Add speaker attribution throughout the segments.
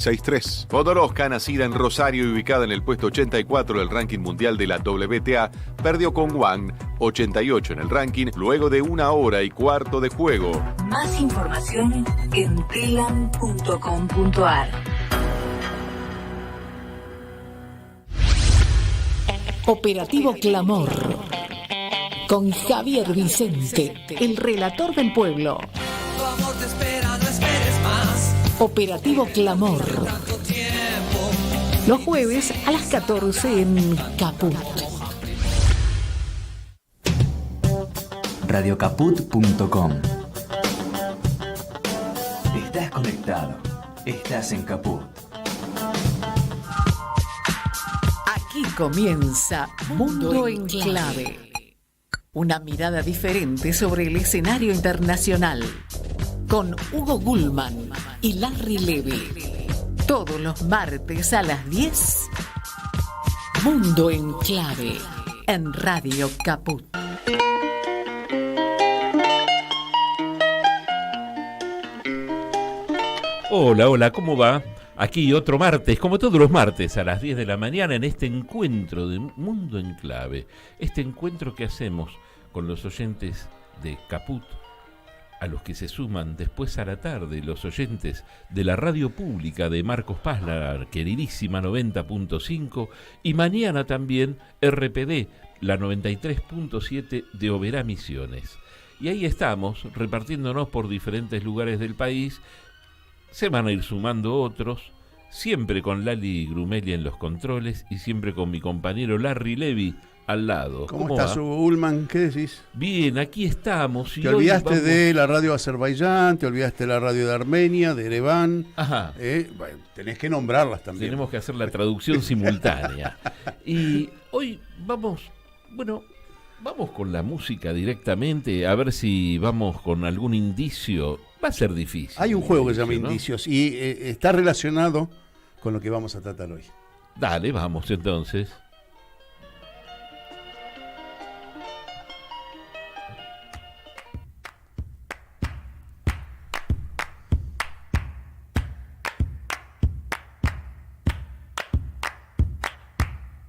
Speaker 1: 6-3. Podoroska, nacida en Rosario y ubicada en el puesto 84 del ranking mundial de la WTA, perdió con Wang, 88 en el ranking, luego de 1 hora y cuarto de juego.
Speaker 2: Más información en telam.com.ar.
Speaker 3: Operativo Clamor. Con Javier Vicente, el relator del pueblo.
Speaker 4: Tu amor te espera, no esperes más.
Speaker 3: Operativo Clamor.
Speaker 4: Tanto tiempo.
Speaker 3: Los jueves a las 14 en Caput.
Speaker 5: Radiocaput.com. Estás conectado. Estás en Caput.
Speaker 3: Aquí comienza Mundo en Clave. Una mirada diferente sobre el escenario internacional. Con Hugo Gulman y Larry Levy. Todos los martes a las 10. Mundo en Clave. En Radio Caput.
Speaker 6: Hola, ¿cómo va? Aquí otro martes, como todos los martes, a las 10 de la mañana, en este encuentro de Mundo en Clave. Este encuentro que hacemos con los oyentes de Caput, a los que se suman después a la tarde los oyentes de la radio pública de Marcos Paz, la queridísima 90.5, y mañana también RPD, la 93.7 de Oberá Misiones. Y ahí estamos, repartiéndonos por diferentes lugares del país. Se van a ir sumando otros, siempre con Lali Grumelia en los controles y siempre con mi compañero Larry Levy al lado.
Speaker 7: ¿Cómo estás, Hugo Gulman? ¿Qué decís?
Speaker 6: Bien, aquí estamos.
Speaker 7: Te olvidaste de la radio de Azerbaiyán, te olvidaste de la radio de Armenia, de Ereván.
Speaker 6: Ajá.
Speaker 7: Bueno, tenés que nombrarlas también.
Speaker 6: Tenemos que hacer la traducción simultánea. Y hoy vamos con la música directamente, a ver si vamos con algún indicio. Va a ser difícil.
Speaker 7: Hay un juego que se llama
Speaker 6: ¿no?
Speaker 7: Indicios y está relacionado con lo que vamos a tratar hoy.
Speaker 6: Dale, vamos entonces.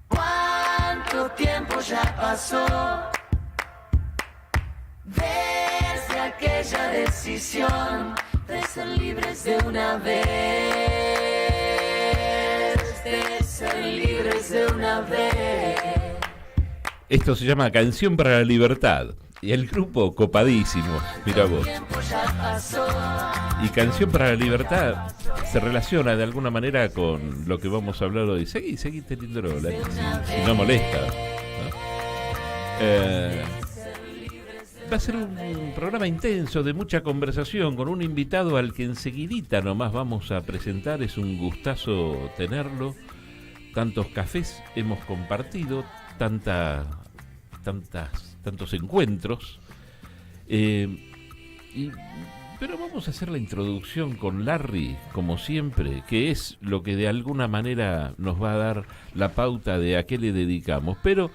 Speaker 4: ¿Cuánto tiempo ya pasó desde aquella decisión de ser libres de una vez? De ser libres de una vez.
Speaker 6: Esto se llama Canción para la Libertad. Y el grupo copadísimo, mira vos. Y Canción para la Libertad se relaciona de alguna manera con lo que vamos a hablar hoy. Seguí teniéndolo, si no molesta, ¿no? Va a ser un programa intenso, de mucha conversación, con un invitado al que enseguidita nomás vamos a presentar. Es un gustazo tenerlo. Tantos cafés hemos compartido, tantos encuentros. Pero vamos a hacer la introducción con Larry, como siempre, que es lo que de alguna manera nos va a dar la pauta de a qué le dedicamos. Pero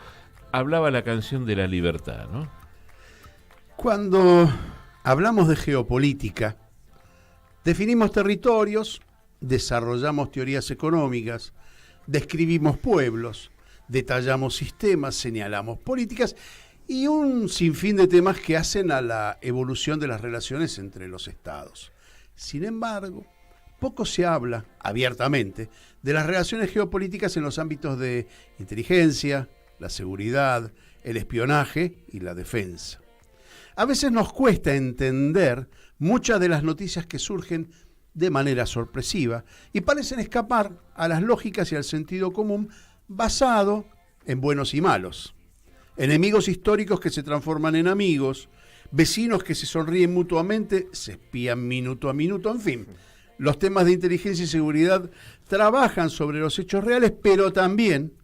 Speaker 6: hablaba la canción de la libertad, ¿no?
Speaker 7: Cuando hablamos de geopolítica, definimos territorios, desarrollamos teorías económicas, describimos pueblos, detallamos sistemas, señalamos políticas y un sinfín de temas que hacen a la evolución de las relaciones entre los estados. Sin embargo, poco se habla abiertamente de las relaciones geopolíticas en los ámbitos de inteligencia, la seguridad, el espionaje y la defensa. A veces nos cuesta entender muchas de las noticias que surgen de manera sorpresiva y parecen escapar a las lógicas y al sentido común basado en buenos y malos. Enemigos históricos que se transforman en amigos, vecinos que se sonríen mutuamente, se espían minuto a minuto, en fin. Los temas de inteligencia y seguridad trabajan sobre los hechos reales, pero también,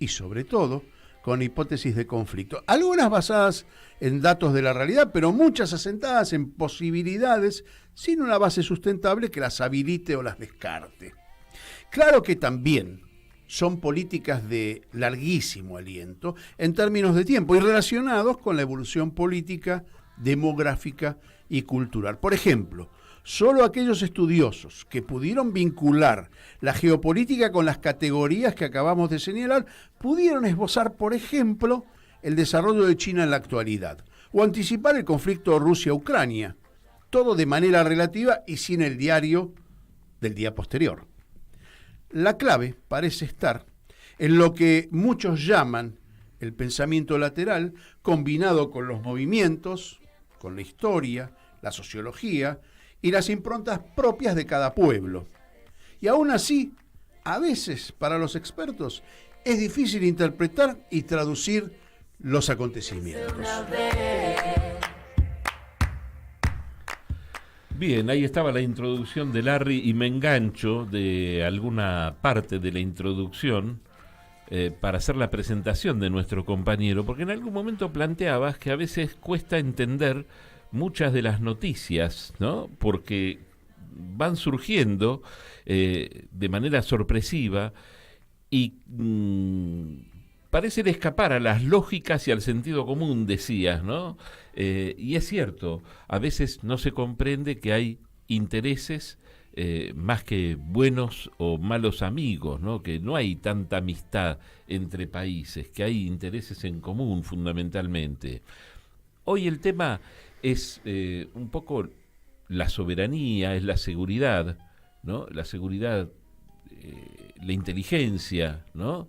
Speaker 7: y sobre todo, con hipótesis de conflicto. Algunas basadas en datos de la realidad, pero muchas asentadas en posibilidades sin una base sustentable que las habilite o las descarte. Claro que también son políticas de larguísimo aliento en términos de tiempo y relacionados con la evolución política, demográfica y cultural. Por ejemplo, Solo aquellos estudiosos que pudieron vincular la geopolítica con las categorías que acabamos de señalar pudieron esbozar, por ejemplo, el desarrollo de China en la actualidad o anticipar el conflicto Rusia-Ucrania, todo de manera relativa y sin el diario del día posterior. La clave parece estar en lo que muchos llaman el pensamiento lateral, combinado con los movimientos, con la historia, la sociología y las improntas propias de cada pueblo. Y aún así, a veces, para los expertos, es difícil interpretar y traducir los acontecimientos.
Speaker 6: Bien, ahí estaba la introducción de Larry y me engancho de alguna parte de la introducción para hacer la presentación de nuestro compañero, porque en algún momento planteabas que a veces cuesta entender muchas de las noticias, ¿no? Porque van surgiendo de manera sorpresiva y parecen escapar a las lógicas y al sentido común, decías, ¿no? Y es cierto, a veces no se comprende que hay intereses más que buenos o malos amigos, ¿no? Que no hay tanta amistad entre países, que hay intereses en común fundamentalmente. Hoy el tema es un poco la soberanía, es la seguridad, ¿no? La seguridad, la inteligencia, ¿no?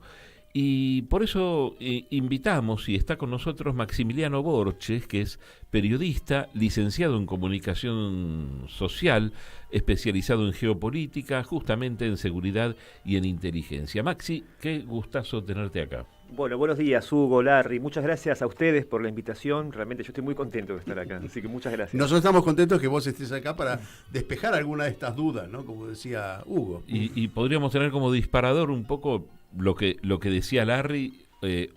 Speaker 6: Y por eso invitamos, y está con nosotros Maximiliano Borches, que es periodista, licenciado en comunicación social, especializado en geopolítica, justamente en seguridad y en inteligencia. Maxi, qué gustazo tenerte acá.
Speaker 8: Bueno, buenos días, Hugo, Larry. Muchas gracias a ustedes por la invitación. Realmente yo estoy muy contento de estar acá, así que muchas gracias.
Speaker 7: Nosotros estamos contentos que vos estés acá para despejar alguna de estas dudas, ¿no? Como decía Hugo.
Speaker 6: Y podríamos tener como disparador un poco lo que decía Larry,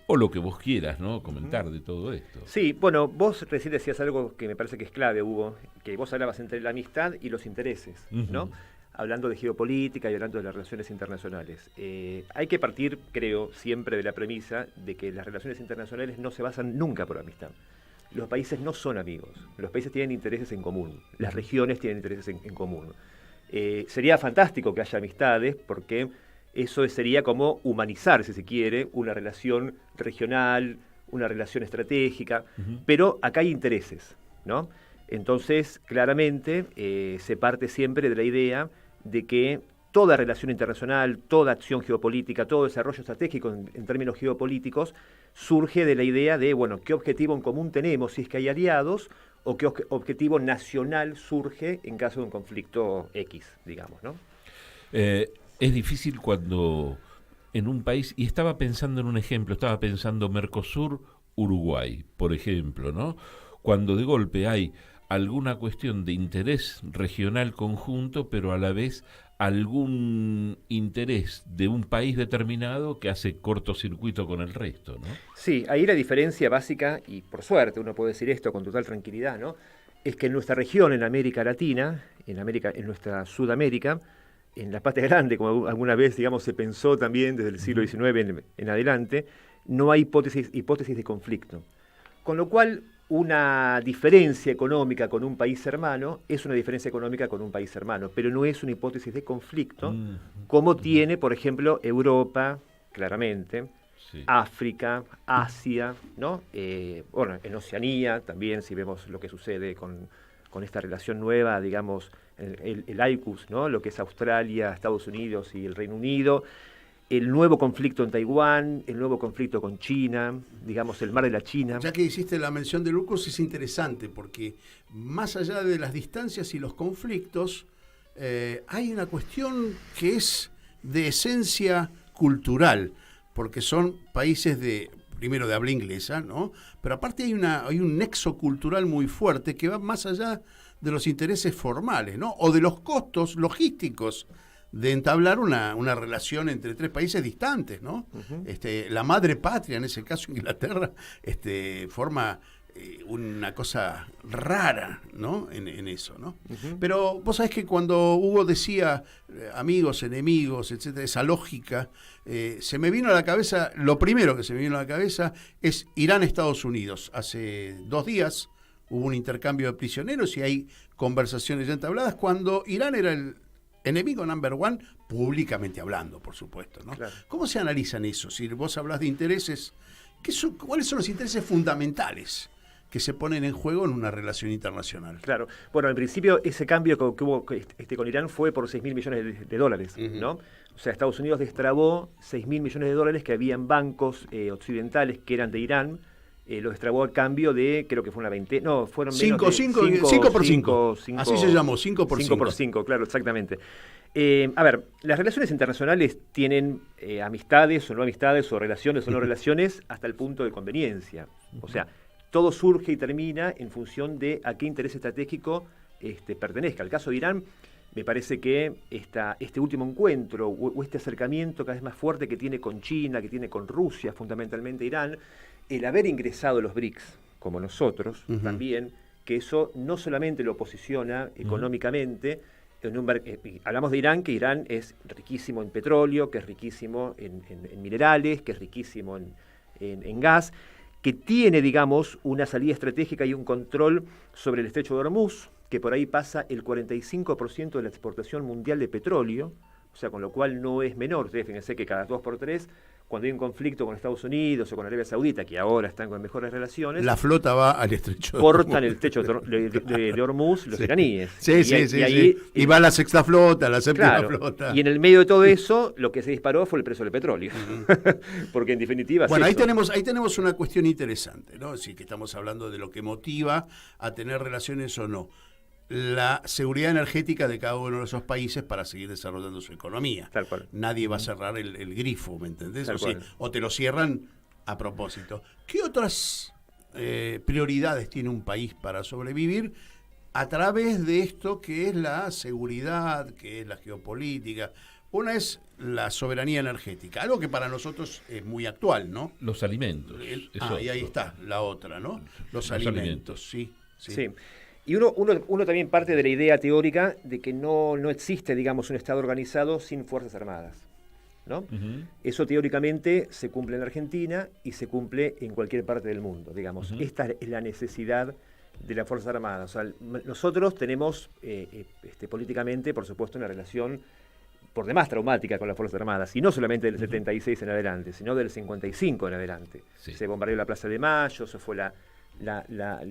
Speaker 6: o lo que vos quieras, ¿no? Comentar de todo esto.
Speaker 8: Sí, bueno, vos recién decías algo que me parece que es clave, Hugo, que vos hablabas entre la amistad y los intereses, ¿no? Hablando de geopolítica y hablando de las relaciones internacionales. Hay que partir, creo, siempre de la premisa de que las relaciones internacionales no se basan nunca por amistad. Los países no son amigos, los países tienen intereses en común, las regiones tienen intereses en común. Sería fantástico que haya amistades porque eso sería como humanizar, si se quiere, una relación regional, una relación estratégica, pero acá hay intereses, ¿no? Entonces, claramente, se parte siempre de la idea de que toda relación internacional, toda acción geopolítica, todo desarrollo estratégico en términos geopolíticos, surge de la idea de, bueno, ¿qué objetivo en común tenemos si es que hay aliados? ¿O qué objetivo nacional surge en caso de un conflicto X, digamos, ¿no?
Speaker 6: Es difícil cuando en un país, y estaba pensando en un ejemplo, estaba pensando Mercosur-Uruguay, por ejemplo, ¿no? Cuando de golpe hay alguna cuestión de interés regional conjunto, pero a la vez algún interés de un país determinado que hace cortocircuito con el resto, ¿no?
Speaker 8: Sí, ahí la diferencia básica, y por suerte uno puede decir esto con total tranquilidad, ¿no? Es que en nuestra región, en América Latina, en nuestra Sudamérica, en la patria grande, como alguna vez, digamos, se pensó también desde el siglo XIX en adelante, no hay hipótesis de conflicto. Con lo cual, una diferencia económica con un país hermano es una diferencia económica con un país hermano, pero no es una hipótesis de conflicto, como tiene, por ejemplo, Europa, claramente, sí. África, Asia, ¿no? Bueno, en Oceanía también, si vemos lo que sucede con esta relación nueva, digamos, el AUKUS, ¿no? Lo que es Australia, Estados Unidos y el Reino Unido, el nuevo conflicto en Taiwán, el nuevo conflicto con China, digamos, el mar de la China.
Speaker 7: Ya que hiciste la mención del AUKUS, es interesante porque más allá de las distancias y los conflictos, hay una cuestión que es de esencia cultural, porque son países primero de habla inglesa, ¿no? Pero aparte hay un nexo cultural muy fuerte que va más allá de los intereses formales, ¿no? O de los costos logísticos de entablar una relación entre tres países distantes, ¿no? La madre patria, en ese caso Inglaterra, forma una cosa rara, ¿no? En eso, ¿no? Pero vos sabés que cuando Hugo decía amigos, enemigos, etcétera, esa lógica, se me vino a la cabeza, lo primero que se me vino a la cabeza es Irán-Estados Unidos. Hace 2 días hubo un intercambio de prisioneros y hay conversaciones ya entabladas cuando Irán era el enemigo number one, públicamente hablando, por supuesto, ¿no?
Speaker 8: Claro.
Speaker 7: ¿Cómo se analizan eso? Si vos hablas de intereses, ¿cuáles son los intereses fundamentales que se ponen en juego en una relación internacional?
Speaker 8: Claro. Bueno, en principio ese cambio que hubo con Irán fue por 6.000 millones de dólares, ¿no? O sea, Estados Unidos destrabó 6.000 millones de dólares que había en bancos occidentales que eran de Irán. Lo destrabó a cambio de, creo que fue una 20, no, fueron
Speaker 7: 5 por 5. Así se llamó, 5 por 5.
Speaker 8: 5 por 5, claro, exactamente. A ver, las relaciones internacionales tienen amistades o no amistades, o relaciones o no relaciones, hasta el punto de conveniencia. O sea, todo surge y termina en función de a qué interés estratégico pertenezca. El caso de Irán, me parece que este último encuentro o este acercamiento cada vez más fuerte que tiene con China, que tiene con Rusia, fundamentalmente Irán, el haber ingresado a los BRICS, como nosotros también, que eso no solamente lo posiciona económicamente, hablamos de Irán, que Irán es riquísimo en petróleo, que es riquísimo en minerales, que es riquísimo en gas, que tiene, digamos, una salida estratégica y un control sobre el estrecho de Hormuz, que por ahí pasa el 45% de la exportación mundial de petróleo, o sea, con lo cual no es menor. Ustedes fíjense que cada 2 por 3, cuando hay un conflicto con Estados Unidos o con Arabia Saudita, que ahora están con mejores relaciones,
Speaker 7: la flota va al estrecho de
Speaker 8: cortan el estrecho de Hormuz los iraníes.
Speaker 7: Sí. Y va la sexta flota, la séptima flota.
Speaker 8: Y en el medio de todo eso, lo que se disparó fue el precio del petróleo. Porque en definitiva...
Speaker 7: Bueno, ahí tenemos una cuestión interesante, ¿no? Es decir, que estamos hablando de lo que motiva a tener relaciones o no. La seguridad energética de cada uno de esos países para seguir desarrollando su economía.
Speaker 8: Tal cual.
Speaker 7: Nadie va a cerrar el grifo, ¿me entendés?
Speaker 8: Tal
Speaker 7: O te lo cierran a propósito. ¿Qué otras prioridades tiene un país para sobrevivir a través de esto que es la seguridad, que es la geopolítica? Una es la soberanía energética, algo que para nosotros es muy actual, ¿no?
Speaker 6: Los alimentos.
Speaker 7: Y ahí está la otra, ¿no? Los alimentos, sí.
Speaker 8: Y uno también parte de la idea teórica de que no existe, digamos, un Estado organizado sin Fuerzas Armadas, ¿no? Eso teóricamente se cumple en la Argentina y se cumple en cualquier parte del mundo, digamos. Esta es la necesidad de las Fuerzas Armadas. O sea, nosotros tenemos políticamente, por supuesto, una relación por demás traumática con las Fuerzas Armadas, y no solamente del 76 en adelante, sino del 55 en adelante. Sí. Se bombardeó la Plaza de Mayo, se fue la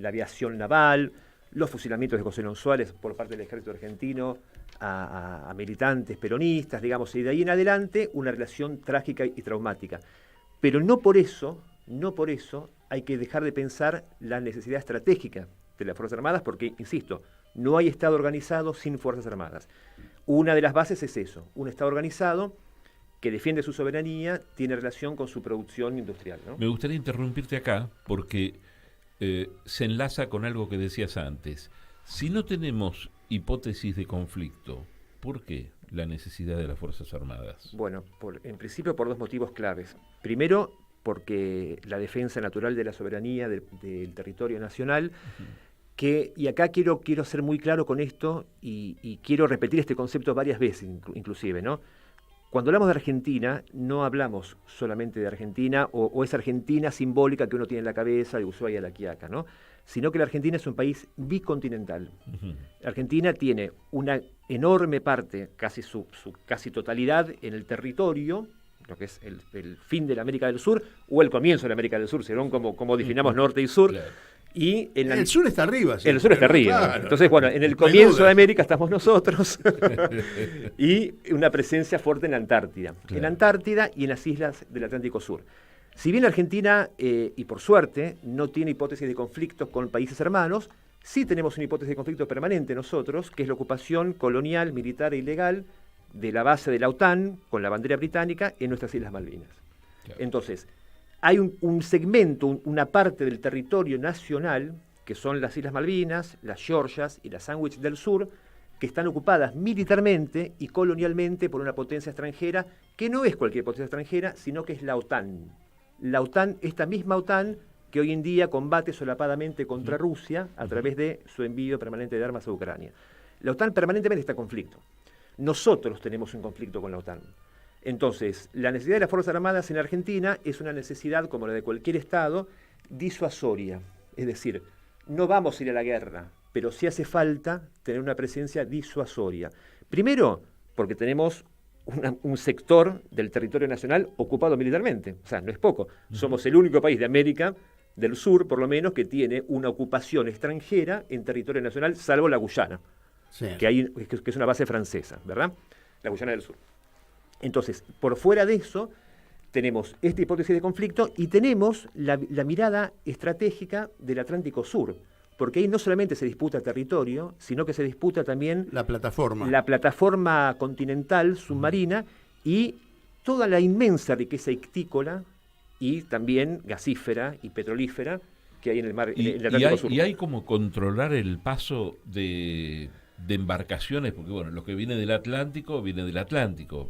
Speaker 8: aviación naval, los fusilamientos de José León Suárez por parte del ejército argentino a militantes peronistas, digamos, y de ahí en adelante una relación trágica y traumática. Pero no por eso hay que dejar de pensar la necesidad estratégica de las Fuerzas Armadas, porque, insisto, no hay Estado organizado sin Fuerzas Armadas. Una de las bases es eso, un Estado organizado que defiende su soberanía, tiene relación con su producción industrial, ¿no?
Speaker 6: Me gustaría interrumpirte acá porque se enlaza con algo que decías antes. Si no tenemos hipótesis de conflicto, ¿por qué la necesidad de las Fuerzas Armadas?
Speaker 8: Bueno, en principio por 2 motivos claves. Primero, porque la defensa natural de la soberanía del territorio nacional, y acá quiero ser muy claro con esto y quiero repetir este concepto varias veces inclusive, ¿no? Cuando hablamos de Argentina, no hablamos solamente de Argentina o esa Argentina simbólica que uno tiene en la cabeza, de Ushuaia a La Quiaca, ¿no? Sino que la Argentina es un país bicontinental. La Argentina tiene una enorme parte, casi su casi totalidad en el territorio, lo que es el fin de la América del Sur, o el comienzo de la América del Sur, según como definamos norte y sur.
Speaker 7: Claro.
Speaker 8: Y
Speaker 7: el sur está arriba.
Speaker 8: El sur está arriba. Claro. Entonces, bueno, en el comienzo de América estamos nosotros y una presencia fuerte en la Antártida. Claro. En la Antártida y en las islas del Atlántico Sur. Si bien la Argentina, y por suerte, no tiene hipótesis de conflictos con países hermanos, sí tenemos una hipótesis de conflicto permanente nosotros, que es la ocupación colonial, militar e ilegal de la base de la OTAN con la bandera británica en nuestras Islas Malvinas. Claro. Entonces, hay un segmento, una parte del territorio nacional, que son las Islas Malvinas, las Georgias y las Sandwich del Sur, que están ocupadas militarmente y colonialmente por una potencia extranjera, que no es cualquier potencia extranjera, sino que es la OTAN. La OTAN, esta misma OTAN, que hoy en día combate solapadamente contra Rusia a través de su envío permanente de armas a Ucrania. La OTAN permanentemente está en conflicto. Nosotros tenemos un conflicto con la OTAN. Entonces, la necesidad de las Fuerzas Armadas en Argentina es una necesidad, como la de cualquier Estado, disuasoria. Es decir, no vamos a ir a la guerra, pero sí hace falta tener una presencia disuasoria. Primero, porque tenemos un sector del territorio nacional ocupado militarmente. O sea, no es poco. Somos el único país de América del Sur, por lo menos, que tiene una ocupación extranjera en territorio nacional, salvo la Guyana,
Speaker 7: Sí.
Speaker 8: que es una base francesa, ¿verdad? La Guyana del Sur. Entonces, por fuera de eso, tenemos esta hipótesis de conflicto y tenemos la mirada estratégica del Atlántico Sur, porque ahí no solamente se disputa territorio, sino que se disputa también
Speaker 7: La plataforma.
Speaker 8: la plataforma continental submarina y toda la inmensa riqueza ictícola y también gasífera y petrolífera que hay en el mar, en el Atlántico Sur.
Speaker 6: Y hay como controlar el paso de embarcaciones, porque bueno, lo que viene del Atlántico,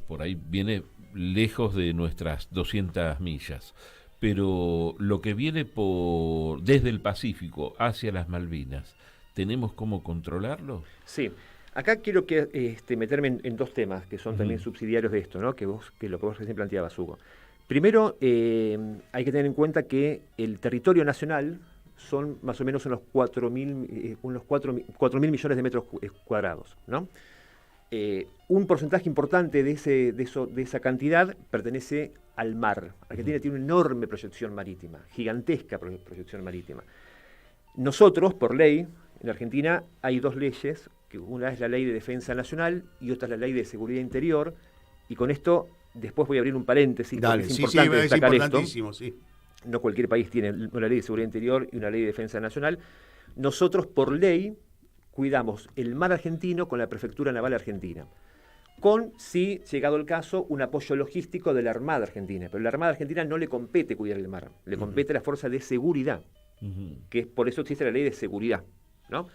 Speaker 6: por ahí viene lejos de nuestras 200 millas. Pero lo que viene desde el Pacífico hacia las Malvinas, ¿tenemos cómo controlarlo?
Speaker 8: Sí, acá quiero meterme en dos temas que son también subsidiarios de esto, ¿no? que lo que vos recién planteabas, Hugo. Primero, hay que tener en cuenta que el territorio nacional son más o menos unos 4.000 millones de metros cuadrados, ¿no? Un porcentaje importante de esa cantidad pertenece al mar. Argentina tiene una enorme proyección marítima, gigantesca proyección marítima. Nosotros, por ley, en Argentina hay dos leyes, que una es la Ley de Defensa Nacional y otra es la Ley de Seguridad Interior, y con esto después voy a abrir un paréntesis,
Speaker 7: Dale,
Speaker 8: porque es
Speaker 7: sí,
Speaker 8: importante
Speaker 7: es
Speaker 8: destacar
Speaker 7: importantísimo,
Speaker 8: esto.
Speaker 7: sí.
Speaker 8: No cualquier país tiene una Ley de Seguridad Interior y una Ley de Defensa Nacional. Nosotros, por ley, cuidamos el mar argentino con la Prefectura Naval Argentina, con, si llegado el caso, un apoyo logístico de la Armada Argentina. Pero la Armada Argentina no le compete cuidar el mar, le compete a la Fuerza de Seguridad, que es por eso existe la Ley de Seguridad, ¿no?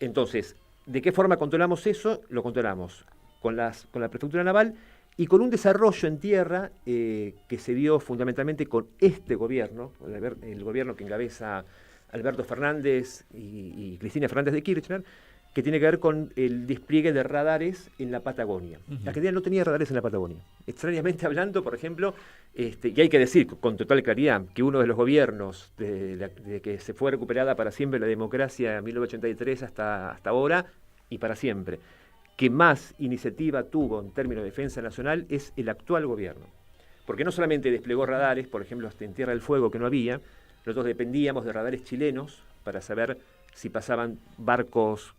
Speaker 8: Entonces, ¿de qué forma controlamos eso? Lo controlamos con la Prefectura Naval y con un desarrollo en tierra que se dio fundamentalmente con este gobierno, el gobierno que encabeza Alberto Fernández y Cristina Fernández de Kirchner, que tiene que ver con el despliegue de radares en la Patagonia. La Argentina no tenía radares en la Patagonia. Extrañamente hablando, por ejemplo, y hay que decir con total claridad que uno de los gobiernos de que se fue recuperada para siempre la democracia en 1983 hasta ahora, y para siempre, que más iniciativa tuvo en términos de defensa nacional es el actual gobierno. Porque no solamente desplegó radares, por ejemplo, en Tierra del Fuego, que no había, nosotros dependíamos de radares chilenos para saber si pasaban barcos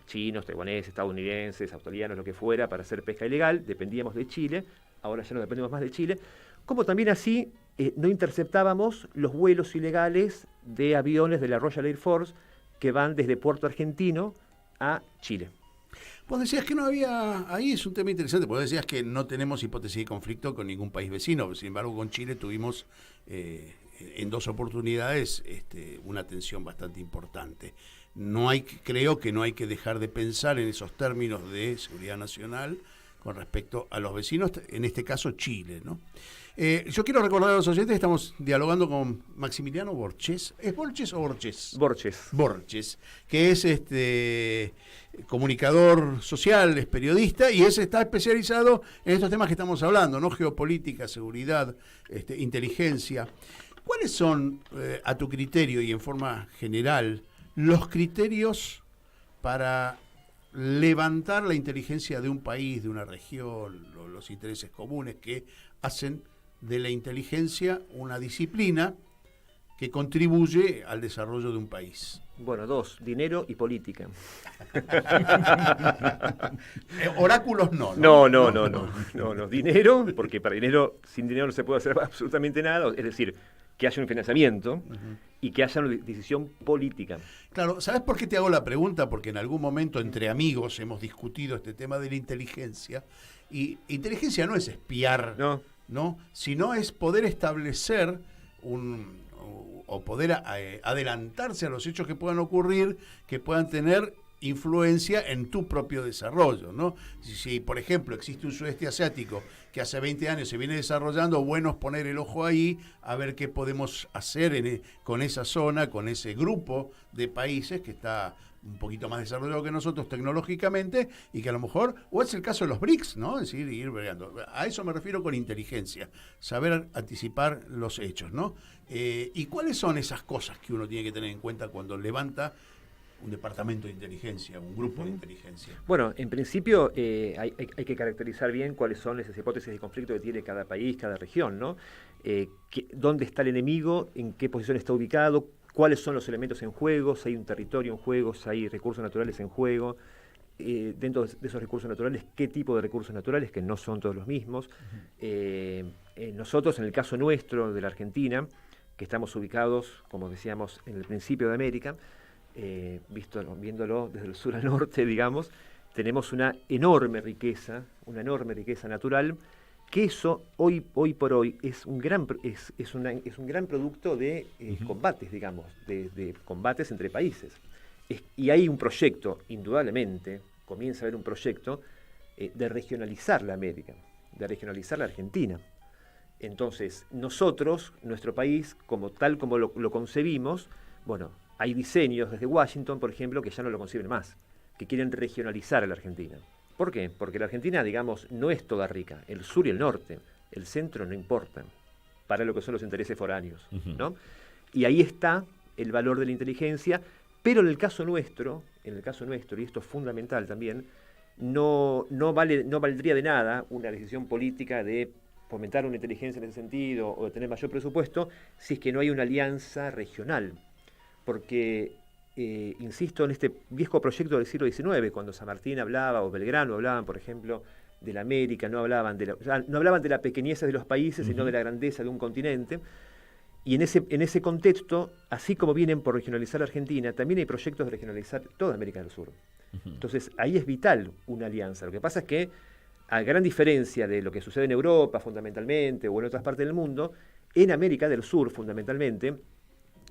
Speaker 8: chinos, taiwaneses, estadounidenses, australianos, lo que fuera, para hacer pesca ilegal. Dependíamos de Chile, ahora ya no dependemos más de Chile. Como también así no interceptábamos los vuelos ilegales de aviones de la Royal Air Force que van desde Puerto Argentino a Chile.
Speaker 7: Vos decías que no había, ahí es un tema interesante, vos decías que no tenemos hipótesis de conflicto con ningún país vecino, sin embargo con Chile tuvimos en dos oportunidades una tensión bastante importante. Creo que no hay que dejar de pensar en esos términos de seguridad nacional con respecto a los vecinos, en este caso Chile, ¿no? Yo quiero recordar a los oyentes que estamos dialogando con Maximiliano Borges. ¿Es Borges o Borges?
Speaker 8: Borges.
Speaker 7: Borges, que es comunicador social, es periodista y está especializado en estos temas que estamos hablando, ¿no? Geopolítica, seguridad, inteligencia. ¿Cuáles son, a tu criterio y en forma general, los criterios para levantar la inteligencia de un país, de una región, los intereses comunes que hacen de la inteligencia una disciplina que contribuye al desarrollo de un país?
Speaker 8: Bueno, dos, dinero y política.
Speaker 7: Oráculos no.
Speaker 8: No. Dinero, porque sin dinero no se puede hacer absolutamente nada, es decir, que haya un financiamiento y que haya una decisión política.
Speaker 7: Claro, ¿sabes por qué te hago la pregunta? Porque en algún momento entre amigos hemos discutido este tema de la inteligencia, y inteligencia no es espiar, ¿no? Sino es poder establecer o poder adelantarse a los hechos que puedan ocurrir, que puedan tener influencia en tu propio desarrollo, ¿no? Si por ejemplo existe un sudeste asiático que hace 20 años se viene desarrollando, bueno es poner el ojo ahí a ver qué podemos hacer con esa zona, con ese grupo de países que está un poquito más desarrollado que nosotros tecnológicamente y que a lo mejor, o es el caso de los BRICS, ¿no? Es decir, ir bregando. A eso me refiero con inteligencia, saber anticipar los hechos, ¿no? ¿Y cuáles son esas cosas que uno tiene que tener en cuenta cuando levanta un departamento de inteligencia, un grupo de inteligencia?
Speaker 8: Bueno, en principio hay que caracterizar bien cuáles son esas hipótesis de conflicto que tiene cada país, cada región, ¿no? ¿Dónde está el enemigo? ¿En qué posición está ubicado? ¿Cuáles son los elementos en juego? Si hay un territorio en juego, si hay recursos naturales en juego. Dentro de esos recursos naturales, ¿qué tipo de recursos naturales? Que no son todos los mismos. Nosotros, en el caso nuestro de la Argentina, que estamos ubicados, como decíamos, en el principio de América, viéndolo desde el sur al norte, digamos, tenemos una enorme riqueza natural, que eso hoy por hoy es un gran producto de combates, digamos, de combates entre países. Y hay un proyecto, indudablemente, comienza a haber un proyecto de regionalizar la América, de regionalizar la Argentina. Entonces, nosotros, nuestro país, tal como lo concebimos, bueno, hay diseños desde Washington, por ejemplo, que ya no lo conciben más, que quieren regionalizar a la Argentina. ¿Por qué? Porque la Argentina, digamos, no es toda rica. El sur y el norte, el centro no importan para lo que son los intereses foráneos, ¿no? Y ahí está el valor de la inteligencia, pero en el caso nuestro, y esto es fundamental también, no valdría de nada una decisión política de fomentar una inteligencia en ese sentido o de tener mayor presupuesto si es que no hay una alianza regional. Porque, insisto, en este viejo proyecto del siglo XIX, cuando San Martín hablaba, o Belgrano hablaban, por ejemplo, de la América, no hablaban de la pequeñez de los países, sino de la grandeza de un continente. Y en ese contexto, así como vienen por regionalizar Argentina, también hay proyectos de regionalizar toda América del Sur. Entonces, ahí es vital una alianza. Lo que pasa es que, a gran diferencia de lo que sucede en Europa, fundamentalmente, o en otras partes del mundo, en América del Sur, fundamentalmente,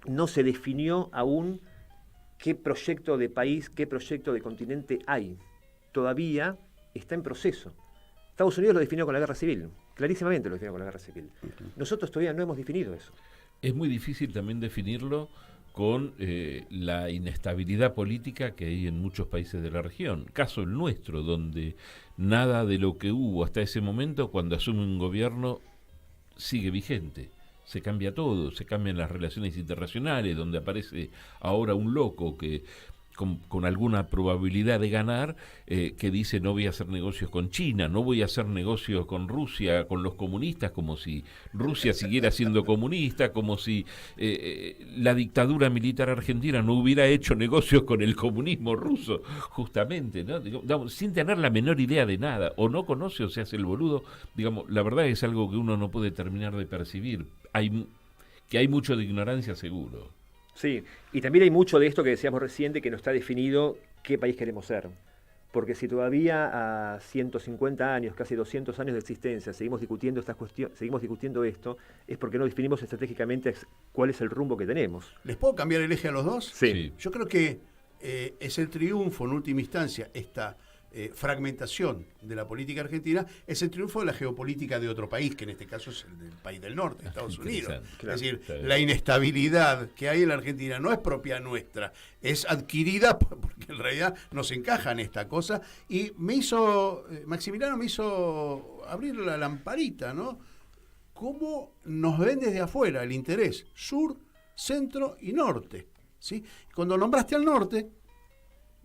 Speaker 8: no se definió aún qué proyecto de país, qué proyecto de continente hay. Todavía está en proceso. Estados Unidos lo definió con la Guerra Civil, clarísimamente lo definió con la Guerra Civil. Nosotros todavía no hemos definido eso.
Speaker 6: Es muy difícil también definirlo con la inestabilidad política que hay en muchos países de la región. Caso el nuestro, donde nada de lo que hubo hasta ese momento, cuando asume un gobierno, sigue vigente. Se cambia todo, se cambian las relaciones internacionales, donde aparece ahora un loco que con alguna probabilidad de ganar, que dice no voy a hacer negocios con China, no voy a hacer negocios con Rusia, con los comunistas, como si Rusia siguiera siendo comunista, como si la dictadura militar argentina no hubiera hecho negocios con el comunismo ruso, justamente, ¿no? Digamos, sin tener la menor idea de nada, o no conoce o se hace el boludo. Digamos, la verdad es algo que uno no puede terminar de percibir. Hay mucho de ignorancia, seguro.
Speaker 8: Sí, y también hay mucho de esto que decíamos recién, de que no está definido qué país queremos ser. Porque si todavía a 150 años, casi 200 años de existencia, seguimos discutiendo esto, es porque no definimos estratégicamente cuál es el rumbo que tenemos.
Speaker 7: ¿Les puedo cambiar el eje a los dos?
Speaker 8: Sí.
Speaker 7: Yo creo que es el triunfo, en última instancia, esta fragmentación de la política argentina, es el triunfo de la geopolítica de otro país, que en este caso es el del país del norte, Estados Unidos.
Speaker 8: Claro.
Speaker 7: Es decir, la inestabilidad que hay en la Argentina no es propia nuestra, es adquirida porque en realidad nos encaja en esta cosa, y Maximiliano me hizo abrir la lamparita, ¿no? ¿Cómo nos ven desde afuera el interés sur, centro y norte? ¿Sí? Cuando nombraste al norte,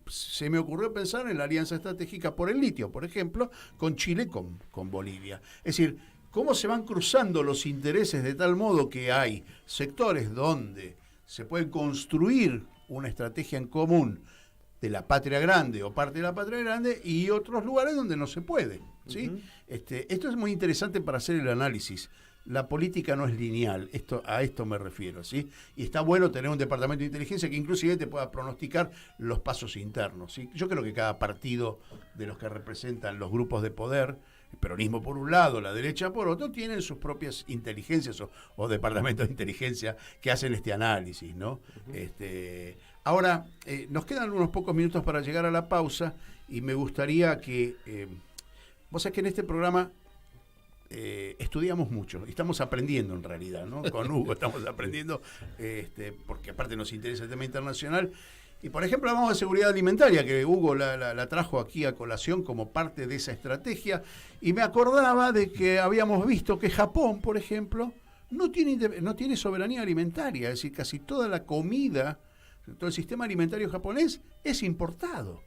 Speaker 7: se me ocurrió pensar en la alianza estratégica por el litio, por ejemplo, con Chile, con Bolivia. Es decir, cómo se van cruzando los intereses de tal modo que hay sectores donde se puede construir una estrategia en común de la patria grande o parte de la patria grande, y otros lugares donde no se puede, ¿sí? Esto es muy interesante para hacer el análisis. La política no es lineal, a esto me refiero, ¿sí? Y está bueno tener un departamento de inteligencia que inclusive te pueda pronosticar los pasos internos, ¿sí? Yo creo que cada partido de los que representan los grupos de poder, el peronismo por un lado, la derecha por otro, tienen sus propias inteligencias o departamentos de inteligencia que hacen este análisis, ¿no? Ahora, nos quedan unos pocos minutos para llegar a la pausa, y me gustaría que... vos sabés que en este programa estudiamos mucho, y estamos aprendiendo en realidad, ¿no? Con Hugo estamos aprendiendo, porque aparte nos interesa el tema internacional, Y por ejemplo, hablamos de seguridad alimentaria, que Hugo la trajo aquí a colación como parte de esa estrategia, y me acordaba de que habíamos visto que Japón, por ejemplo, no tiene soberanía alimentaria, es decir, casi toda la comida, todo el sistema alimentario japonés es importado.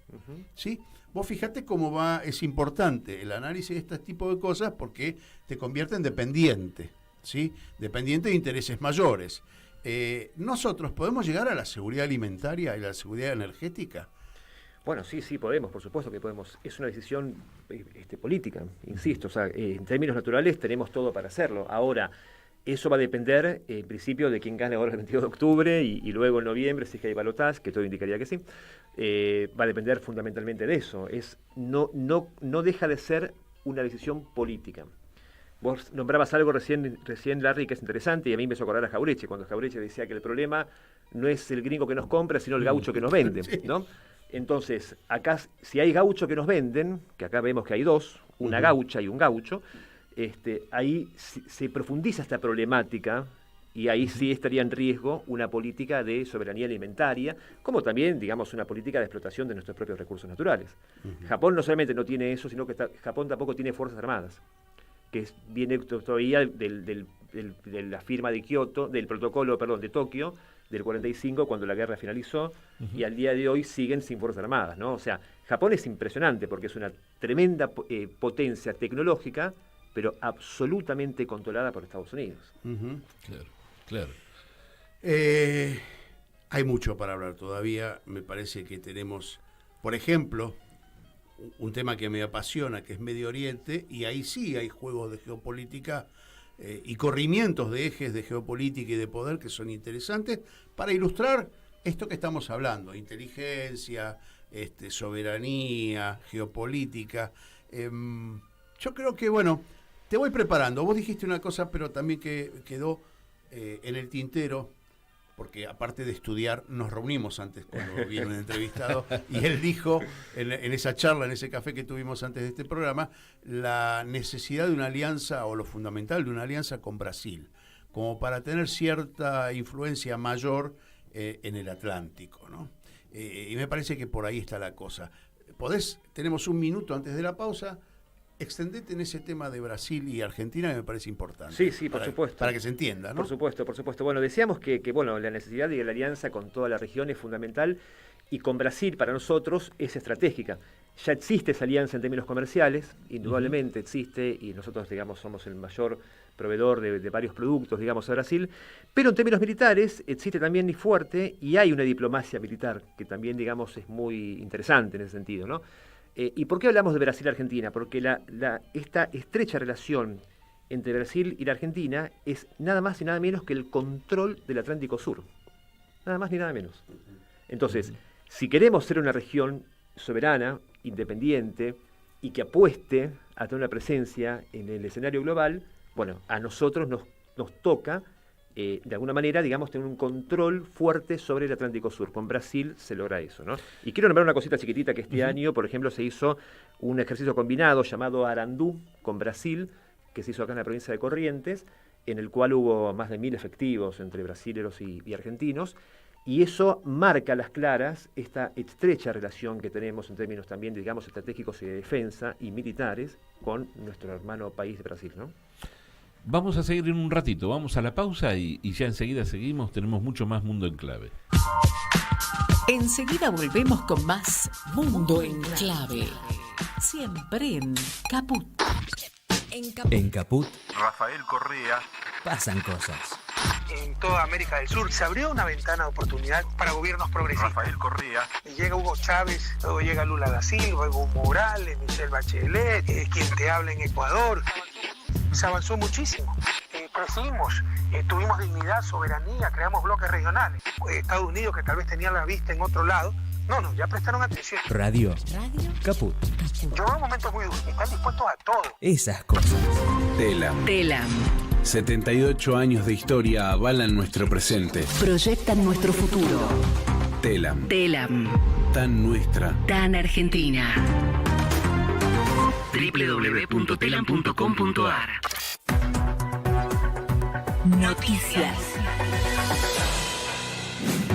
Speaker 7: ¿Sí? Vos fíjate cómo es importante el análisis de este tipo de cosas porque te convierte en dependiente, ¿sí? Dependiente de intereses mayores. ¿Nosotros podemos llegar a la seguridad alimentaria y la seguridad energética?
Speaker 8: Bueno, sí, podemos, por supuesto que podemos. Es una decisión política, insisto. O sea, en términos naturales tenemos todo para hacerlo. Ahora, eso va a depender, en principio, de quién gane ahora el 22 de octubre y luego en noviembre, si es que hay balotaje, que todo indicaría que sí. Va a depender fundamentalmente de eso. No deja de ser una decisión política. Vos nombrabas algo recién, Larry, que es interesante, y a mí me hizo acordar a Jauretche, cuando Jauretche decía que el problema no es el gringo que nos compra, sino el gaucho que nos vende, ¿no? Entonces, acá, si hay gaucho que nos venden, que acá vemos que hay dos, una gaucha y un gaucho, ahí se profundiza esta problemática, y ahí sí estaría en riesgo una política de soberanía alimentaria, como también, digamos, una política de explotación de nuestros propios recursos naturales. Japón no solamente no tiene eso, sino que Japón tampoco tiene fuerzas armadas, que viene todavía de la firma de Kioto, del protocolo, de Tokio, del 45, cuando la guerra finalizó, y al día de hoy siguen sin fuerzas armadas, ¿no? O sea, Japón es impresionante porque es una tremenda potencia tecnológica, pero absolutamente controlada por Estados Unidos.
Speaker 6: Claro.
Speaker 7: Hay mucho para hablar todavía. Me parece que tenemos, por ejemplo, un tema que me apasiona, que es Medio Oriente, y ahí sí hay juegos de geopolítica y corrimientos de ejes de geopolítica y de poder que son interesantes para ilustrar esto que estamos hablando: inteligencia, soberanía, geopolítica. Yo creo que, bueno, te voy preparando. Vos dijiste una cosa, pero también que quedó en el tintero, porque aparte de estudiar, nos reunimos antes cuando vino un entrevistado, y él dijo, en esa charla, en ese café que tuvimos antes de este programa, la necesidad de una alianza, o lo fundamental de una alianza con Brasil, como para tener cierta influencia mayor en el Atlántico, ¿no? Y me parece que por ahí está la cosa. Tenemos un minuto antes de la pausa. Extendete en ese tema de Brasil y Argentina, que me parece importante.
Speaker 8: Sí, por supuesto.
Speaker 7: Para que se entienda, ¿no? Por
Speaker 8: supuesto. Bueno, decíamos que la necesidad de la alianza con toda la región es fundamental, y con Brasil para nosotros es estratégica. Ya existe esa alianza en términos comerciales, indudablemente existe, y nosotros, digamos, somos el mayor proveedor de varios productos, digamos, a Brasil, pero en términos militares existe también y fuerte, y hay una diplomacia militar que también, digamos, es muy interesante en ese sentido, ¿no? ¿Y por qué hablamos de Brasil y Argentina? Porque esta estrecha relación entre Brasil y la Argentina es nada más y nada menos que el control del Atlántico Sur. Nada más ni nada menos. Entonces, si queremos ser una región soberana, independiente, y que apueste a tener una presencia en el escenario global, bueno, a nosotros nos toca, de alguna manera, digamos, tener un control fuerte sobre el Atlántico Sur. Con Brasil se logra eso, ¿no? Y quiero nombrar una cosita chiquitita, que este año, por ejemplo, se hizo un ejercicio combinado llamado Arandú con Brasil, que se hizo acá en la provincia de Corrientes, en el cual hubo más de 1000 efectivos entre brasileros y argentinos, y eso marca a las claras esta estrecha relación que tenemos en términos también, digamos, estratégicos y de defensa y militares con nuestro hermano país de Brasil, ¿no?
Speaker 6: Vamos a seguir en un ratito, vamos a la pausa y ya enseguida seguimos, tenemos mucho más Mundo en Clave.
Speaker 3: Enseguida volvemos con más Mundo en Clave, siempre en Caput.
Speaker 5: En Caput
Speaker 1: Rafael Correa.
Speaker 5: pasan cosas.
Speaker 9: En toda América del Sur se abrió una ventana de oportunidad para gobiernos progresistas.
Speaker 1: Rafael Correa.
Speaker 9: Llega Hugo Chávez, luego llega Lula da Silva, Evo Morales, Michelle Bachelet, quien te habla en Ecuador. Se avanzó muchísimo. Crecimos, tuvimos dignidad, soberanía, creamos bloques regionales. Estados Unidos, que tal vez tenía la vista en otro lado, no, ya prestaron atención.
Speaker 5: Radio Caput.
Speaker 9: Yo veo momentos muy duros, están dispuestos a todo.
Speaker 5: Esas cosas.
Speaker 2: Telam.
Speaker 10: 78 años de historia avalan nuestro presente.
Speaker 2: Proyectan nuestro futuro.
Speaker 10: Telam.
Speaker 2: Tan
Speaker 10: nuestra.
Speaker 2: Tan argentina. www.telam.com.ar. Noticias.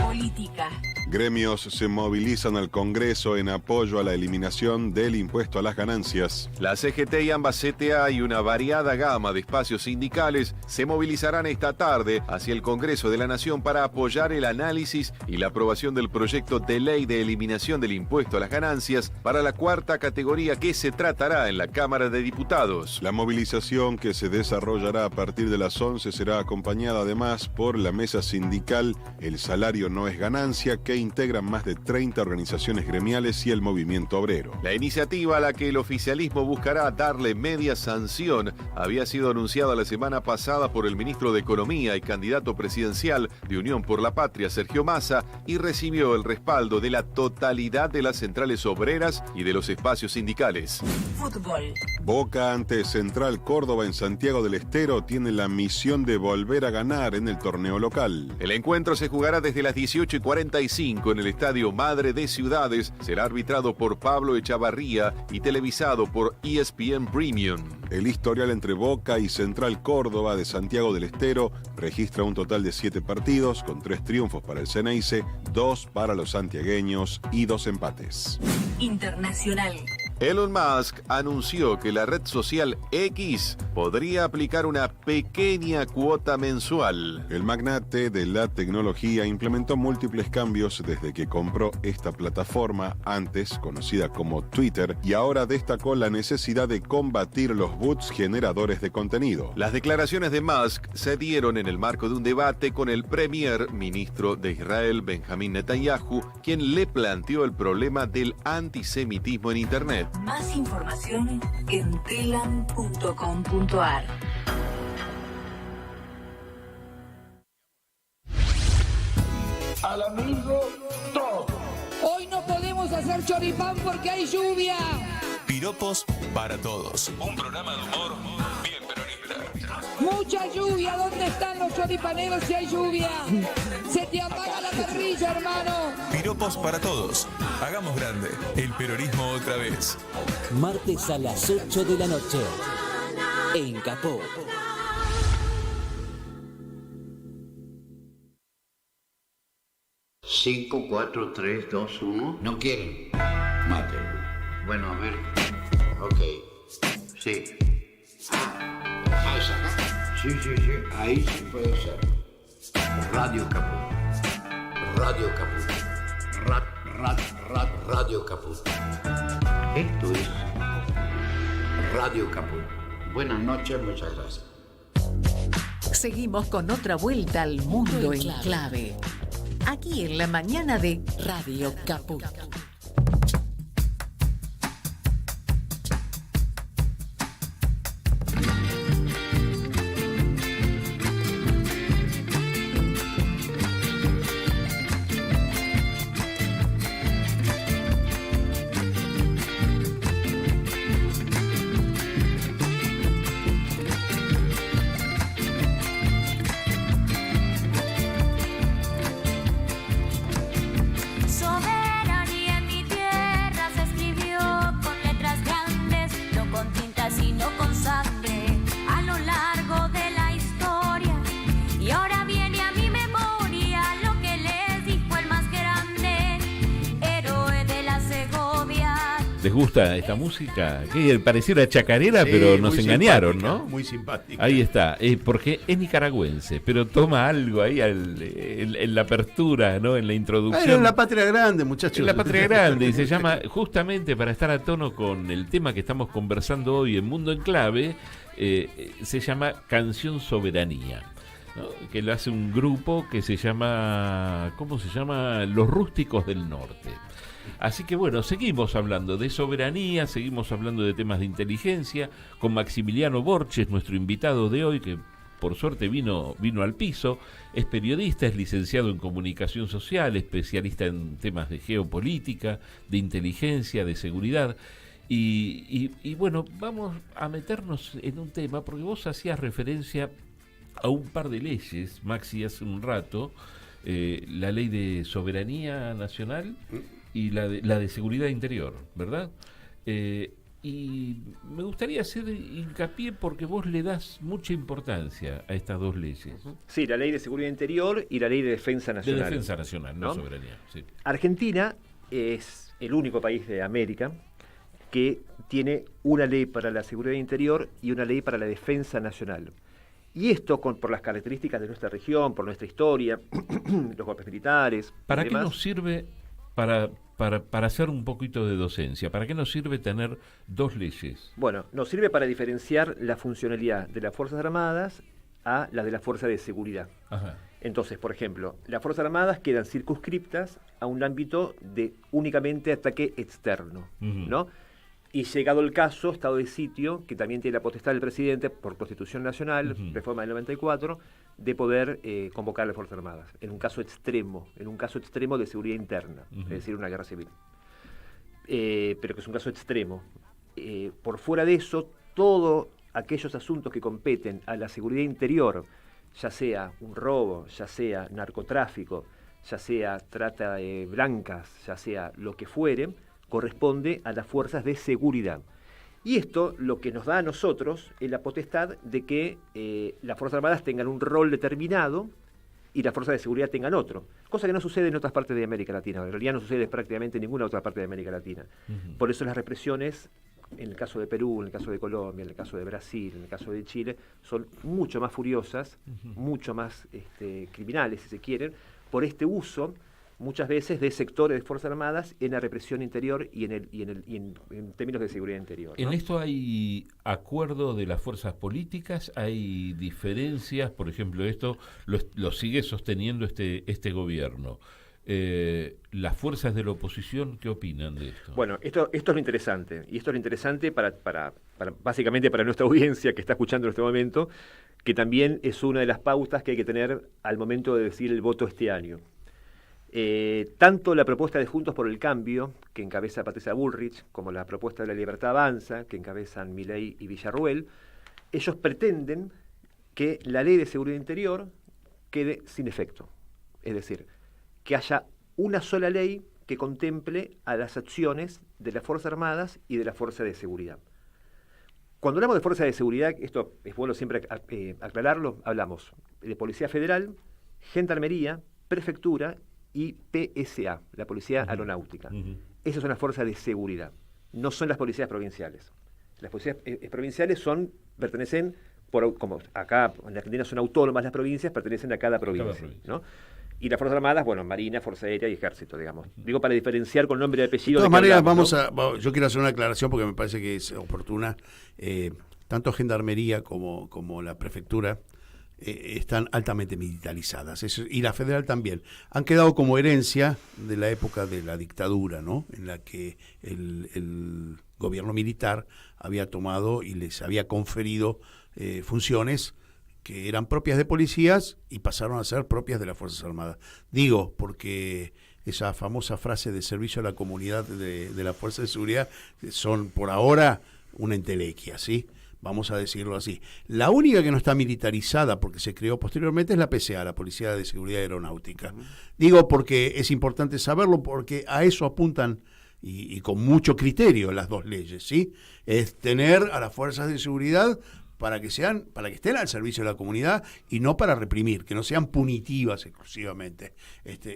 Speaker 2: Política.
Speaker 11: Gremios se movilizan al Congreso en apoyo a la eliminación del impuesto a las ganancias.
Speaker 1: La CGT y ambas CTA y una variada gama de espacios sindicales se movilizarán esta tarde hacia el Congreso de la Nación para apoyar el análisis y la aprobación del proyecto de ley de eliminación del impuesto a las ganancias para la cuarta categoría que se tratará en la Cámara de Diputados.
Speaker 11: La movilización que se desarrollará a partir de las 11 será acompañada además por la mesa sindical El Salario No es Ganancia, que integran más de 30 organizaciones gremiales y el movimiento obrero.
Speaker 1: La iniciativa a la que el oficialismo buscará darle media sanción había sido anunciada la semana pasada por el ministro de Economía y candidato presidencial de Unión por la Patria, Sergio Massa, y recibió el respaldo de la totalidad de las centrales obreras y de los espacios sindicales.
Speaker 2: Fútbol.
Speaker 11: Boca ante Central Córdoba en Santiago del Estero tiene la misión de volver a ganar en el torneo local.
Speaker 1: El encuentro se jugará desde las 18:45 en el Estadio Madre de Ciudades. Será arbitrado por Pablo Echavarría y televisado por ESPN Premium.
Speaker 11: El historial entre Boca y Central Córdoba de Santiago del Estero registra un total de 7 partidos, con 3 triunfos para el Ceneice, 2 para los santiagueños y 2 empates.
Speaker 2: Internacional.
Speaker 1: Elon Musk anunció que la red social X podría aplicar una pequeña cuota mensual.
Speaker 11: El magnate de la tecnología implementó múltiples cambios desde que compró esta plataforma, antes conocida como Twitter, y ahora destacó la necesidad de combatir los bots generadores de contenido.
Speaker 1: Las declaraciones de Musk se dieron en el marco de un debate con el primer ministro de Israel, Benjamín Netanyahu, quien le planteó el problema del antisemitismo en Internet.
Speaker 2: Más información en telam.com.ar.
Speaker 12: Al amigo todo. Hoy no podemos hacer choripán porque hay lluvia.
Speaker 13: Piropos para todos. Un programa de humor bien peronista.
Speaker 12: Mucha lluvia. ¿Dónde están los choripaneros si hay lluvia? Se te apaga la parrilla, hermano.
Speaker 13: Piropos para todos. Hagamos grande el peronismo otra vez.
Speaker 14: Martes a las 8 de la noche. En Capó.
Speaker 15: Cinco, 4, 3, 2, 1. ¿No quieren? Mate. Bueno, a ver. Ok. Sí. Esa, ¿no? Sí. Ahí sí puede ser. Radio Caput. Radio Caput. Radio Caput. Esto es Radio Caput. Buenas noches, muchas gracias.
Speaker 3: Seguimos con otra vuelta al mundo en clave. Aquí en la mañana de Radio Caput.
Speaker 16: Soberanía en mi tierra se escribió con letras grandes, no con tinta sino con sangre, a lo largo de la historia. Y ahora viene a mi memoria lo que les dijo el más grande, héroe de la Segovia.
Speaker 6: ¿Les gusta esta música? Que pareciera chacarera, sí, pero nos engañaron, ¿no?
Speaker 7: Muy simpática.
Speaker 6: Ahí está, porque es nicaragüense, pero toma algo ahí en la apertura, ¿no? En la introducción.
Speaker 7: En la Patria Grande, muchachos.
Speaker 6: En la Patria Grande, y se llama, justamente para estar a tono con el tema que estamos conversando hoy en Mundo en Clave, se llama Canción Soberanía, ¿no? Que lo hace un grupo que se llama, ¿cómo se llama? Los Rústicos del Norte. Así que bueno, seguimos hablando de soberanía, seguimos hablando de temas de inteligencia, con Maximiliano Borges, nuestro invitado de hoy, que por suerte vino al piso. Es periodista, es licenciado en comunicación social, especialista en temas de geopolítica, de inteligencia, de seguridad. Y bueno, vamos a meternos en un tema, porque vos hacías referencia a un par de leyes, Maxi, hace un rato, la ley de soberanía nacional y la de seguridad interior, ¿verdad? Y me gustaría hacer hincapié porque vos le das mucha importancia a estas dos leyes.
Speaker 8: Sí, la Ley de Seguridad Interior y la Ley de Defensa Nacional.
Speaker 6: De Defensa Nacional, no soberanía. Sí.
Speaker 8: Argentina es el único país de América que tiene una ley para la seguridad interior y una ley para la defensa nacional. Y esto, por las características de nuestra región, por nuestra historia, los golpes militares...
Speaker 6: ¿Para qué nos sirve, para hacer un poquito de docencia, para qué nos sirve tener dos leyes?
Speaker 8: Bueno, nos sirve para diferenciar la funcionalidad de las Fuerzas Armadas a la de las Fuerzas de Seguridad.
Speaker 6: Ajá.
Speaker 8: Entonces, por ejemplo, las Fuerzas Armadas quedan circunscriptas a un ámbito de únicamente ataque externo, ¿no? Y llegado el caso, estado de sitio, que también tiene la potestad del presidente por Constitución Nacional, reforma del 94, de poder convocar a las Fuerzas Armadas, en un caso extremo de seguridad interna, es decir, una guerra civil. Pero que es un caso extremo. Por fuera de eso, todos aquellos asuntos que competen a la seguridad interior, ya sea un robo, ya sea narcotráfico, ya sea trata de blancas, ya sea lo que fuere, corresponde a las fuerzas de seguridad. Y esto lo que nos da a nosotros es la potestad de que las Fuerzas Armadas tengan un rol determinado y las fuerzas de seguridad tengan otro. Cosa que no sucede en otras partes de América Latina. En realidad no sucede prácticamente en ninguna otra parte de América Latina. Por eso las represiones, en el caso de Perú, en el caso de Colombia, en el caso de Brasil, en el caso de Chile, son mucho más furiosas, mucho más criminales, si se quieren, por este uso muchas veces de sectores de Fuerzas Armadas en la represión interior y en términos de seguridad interior, ¿no?
Speaker 6: ¿En esto hay acuerdo de las fuerzas políticas? ¿Hay diferencias? Por ejemplo, esto lo sigue sosteniendo este gobierno. ¿Las fuerzas de la oposición qué opinan de esto?
Speaker 8: Bueno, esto es lo interesante. Y esto es lo interesante para básicamente para nuestra audiencia que está escuchando en este momento, que también es una de las pautas que hay que tener al momento de decir el voto este año. Tanto la propuesta de Juntos por el Cambio, que encabeza Patricia Bullrich, como la propuesta de La Libertad Avanza, que encabezan Milei y Villarruel, ellos pretenden que la Ley de Seguridad Interior quede sin efecto. Es decir, que haya una sola ley que contemple a las acciones de las Fuerzas Armadas y de las Fuerzas de Seguridad. Cuando hablamos de Fuerzas de Seguridad, esto es bueno siempre aclararlo, hablamos de Policía Federal, Gendarmería, Prefectura y PSA, la Policía Aeronáutica. Esas son las fuerzas de seguridad, no son las policías provinciales. Las policías provinciales pertenecen, como acá en Argentina son autónomas las provincias, pertenecen a cada provincia. ¿No? Y las Fuerzas Armadas, bueno, Marina, Fuerza Aérea y Ejército, digamos. Digo para diferenciar con nombre y apellido.
Speaker 7: De todas maneras, yo quiero hacer una aclaración porque me parece que es oportuna. Tanto Gendarmería como la Prefectura están altamente militarizadas, y la federal también. Han quedado como herencia de la época de la dictadura, ¿no? En la que el gobierno militar había tomado y les había conferido funciones que eran propias de policías y pasaron a ser propias de las Fuerzas Armadas. Digo, porque esa famosa frase de servicio a la comunidad de las Fuerzas de Seguridad son por ahora una entelequia, ¿sí? Vamos a decirlo así. La única que no está militarizada, porque se creó posteriormente, es la PSA, la Policía de Seguridad Aeronáutica. Digo porque es importante saberlo, porque a eso apuntan, y con mucho criterio, las dos leyes, ¿sí? Es tener a las fuerzas de seguridad para que estén al servicio de la comunidad y no para reprimir, que no sean punitivas exclusivamente.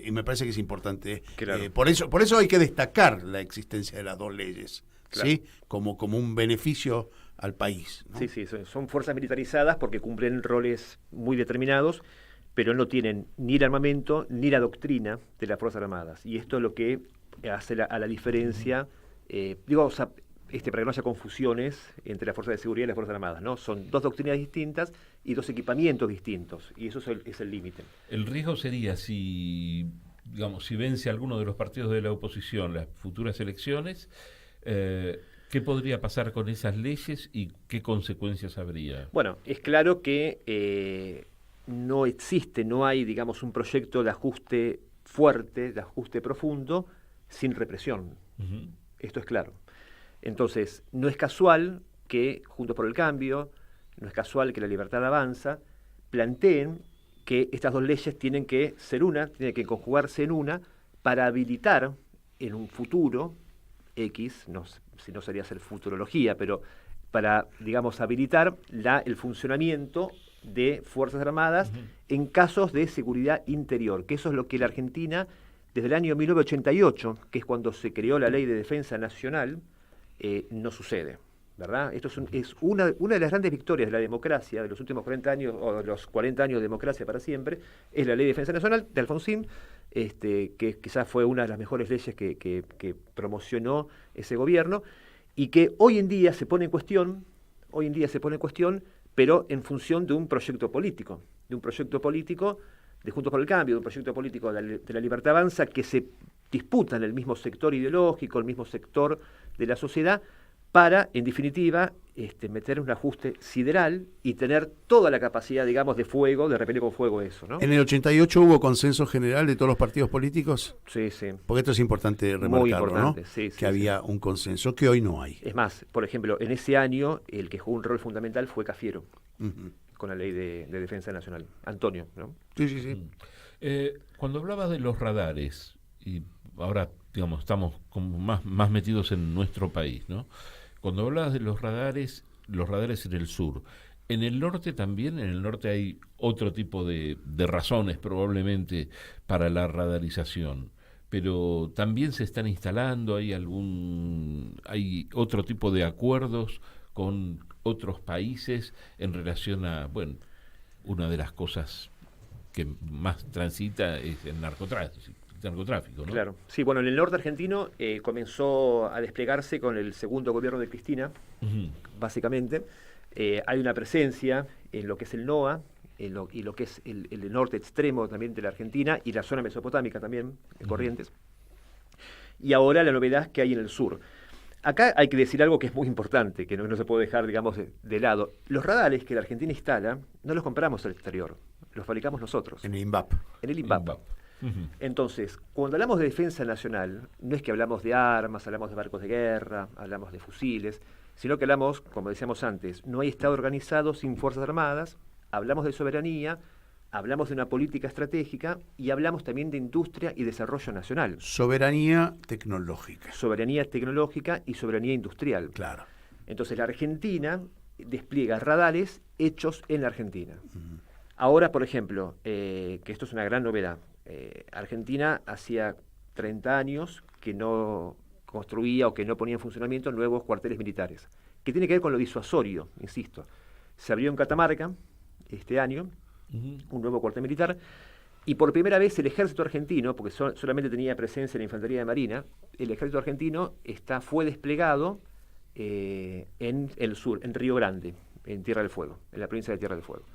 Speaker 7: Y me parece que es importante.
Speaker 8: Claro.
Speaker 7: Por eso hay que destacar la existencia de las dos leyes, claro, ¿sí? Como un beneficio al país, ¿no?
Speaker 8: Sí, son fuerzas militarizadas porque cumplen roles muy determinados, pero no tienen ni el armamento ni la doctrina de las Fuerzas Armadas. Y esto es lo que hace a la diferencia, para que no haya confusiones entre las Fuerzas de Seguridad y las Fuerzas Armadas, ¿no? Son dos doctrinas distintas y dos equipamientos distintos, y eso es el límite.
Speaker 6: El riesgo sería si vence alguno de los partidos de la oposición las futuras elecciones, ¿qué podría pasar con esas leyes y qué consecuencias habría?
Speaker 8: Bueno, es claro que no hay, digamos, un proyecto de ajuste fuerte, de ajuste profundo, sin represión. Esto es claro. Entonces, no es casual que Juntos por el Cambio, no es casual que La Libertad Avanza planteen que estas dos leyes tienen que ser tienen que conjugarse en una para habilitar en un futuro X, si no sería hacer futurología, pero para, digamos, habilitar el funcionamiento de Fuerzas Armadas en casos de seguridad interior, que eso es lo que la Argentina, desde el año 1988, que es cuando se creó la Ley de Defensa Nacional, no sucede, ¿verdad? Esto es una de las grandes victorias de la democracia de los últimos 40 años, o de los 40 años de democracia para siempre, es la Ley de Defensa Nacional de Alfonsín, que quizás fue una de las mejores leyes que promocionó ese gobierno, y que hoy en día se pone en cuestión, pero en función de un proyecto político, de Juntos por el Cambio, de un proyecto político de la Libertad Avanza, que se disputa en el mismo sector ideológico, el mismo sector de la sociedad, para, en definitiva, meter un ajuste sideral y tener toda la capacidad, digamos, de repeler con fuego eso, ¿no?
Speaker 7: ¿En el 88 hubo consenso general de todos los partidos políticos?
Speaker 8: Sí, sí.
Speaker 7: Porque esto es importante remarcarlo,
Speaker 8: muy importante,
Speaker 7: ¿no?
Speaker 8: Sí,
Speaker 7: que había un consenso que hoy no hay.
Speaker 8: Es más, por ejemplo, en ese año el que jugó un rol fundamental fue Cafiero, con la Ley de Defensa Nacional. Antonio, ¿no?
Speaker 7: Sí.
Speaker 6: Cuando hablabas de los radares, y ahora, digamos, estamos como más metidos en nuestro país, ¿no? Cuando hablabas de los radares en el sur, en el norte también, en el norte hay otro tipo de razones probablemente para la radarización, pero también se están instalando, hay otro tipo de acuerdos con otros países en relación a, bueno, una de las cosas que más transita es el narcotráfico, ¿no?
Speaker 8: Claro. Sí, bueno, en el norte argentino comenzó a desplegarse con el segundo gobierno de Cristina, básicamente. Hay una presencia en lo que es el NOA y lo que es el norte extremo también de la Argentina y la zona mesopotámica también, en Corrientes. Y ahora la novedad que hay en el sur. Acá hay que decir algo que es muy importante, que no se puede dejar, digamos, de lado. Los radares que la Argentina instala no los compramos al exterior, los fabricamos nosotros.
Speaker 7: En el INVAP.
Speaker 8: En el INVAP. Entonces, cuando hablamos de defensa nacional, no es que hablamos de armas, hablamos de barcos de guerra, hablamos de fusiles, sino que hablamos, como decíamos antes, no hay Estado organizado sin Fuerzas Armadas, hablamos de soberanía, hablamos de una política estratégica y hablamos también de industria y desarrollo nacional.
Speaker 7: Soberanía tecnológica.
Speaker 8: Soberanía tecnológica y soberanía industrial.
Speaker 7: Claro.
Speaker 8: Entonces, la Argentina despliega radares hechos en la Argentina. Ahora, por ejemplo, que esto es una gran novedad, Argentina hacía 30 años que no construía o que no ponía en funcionamiento nuevos cuarteles militares, que tiene que ver con lo disuasorio, insisto. Se abrió en Catamarca este año un nuevo cuartel militar y por primera vez el ejército argentino, porque solamente tenía presencia en la infantería de marina, el ejército argentino fue desplegado en el sur, en Río Grande, en Tierra del Fuego, en la provincia de Tierra del Fuego,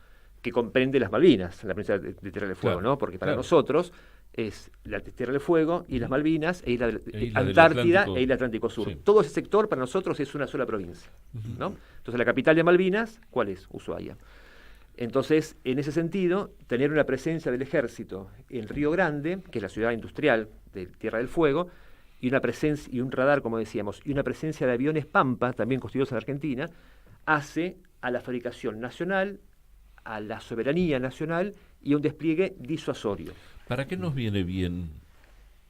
Speaker 8: que comprende las Malvinas, la provincia de Tierra del Fuego, ¿no? Porque para nosotros es la Tierra del Fuego y las Malvinas, Antártida e Isla Atlántico Sur. Sí. Todo ese sector para nosotros es una sola provincia, ¿no? Entonces la capital de Malvinas, ¿cuál es? Ushuaia. Entonces, en ese sentido, tener una presencia del ejército en Río Grande, que es la ciudad industrial de Tierra del Fuego, y una presencia y un radar, como decíamos, y una presencia de aviones Pampa, también construidos en Argentina, hace a la fabricación nacional, a la soberanía nacional y a un despliegue disuasorio.
Speaker 6: ¿Para qué nos viene bien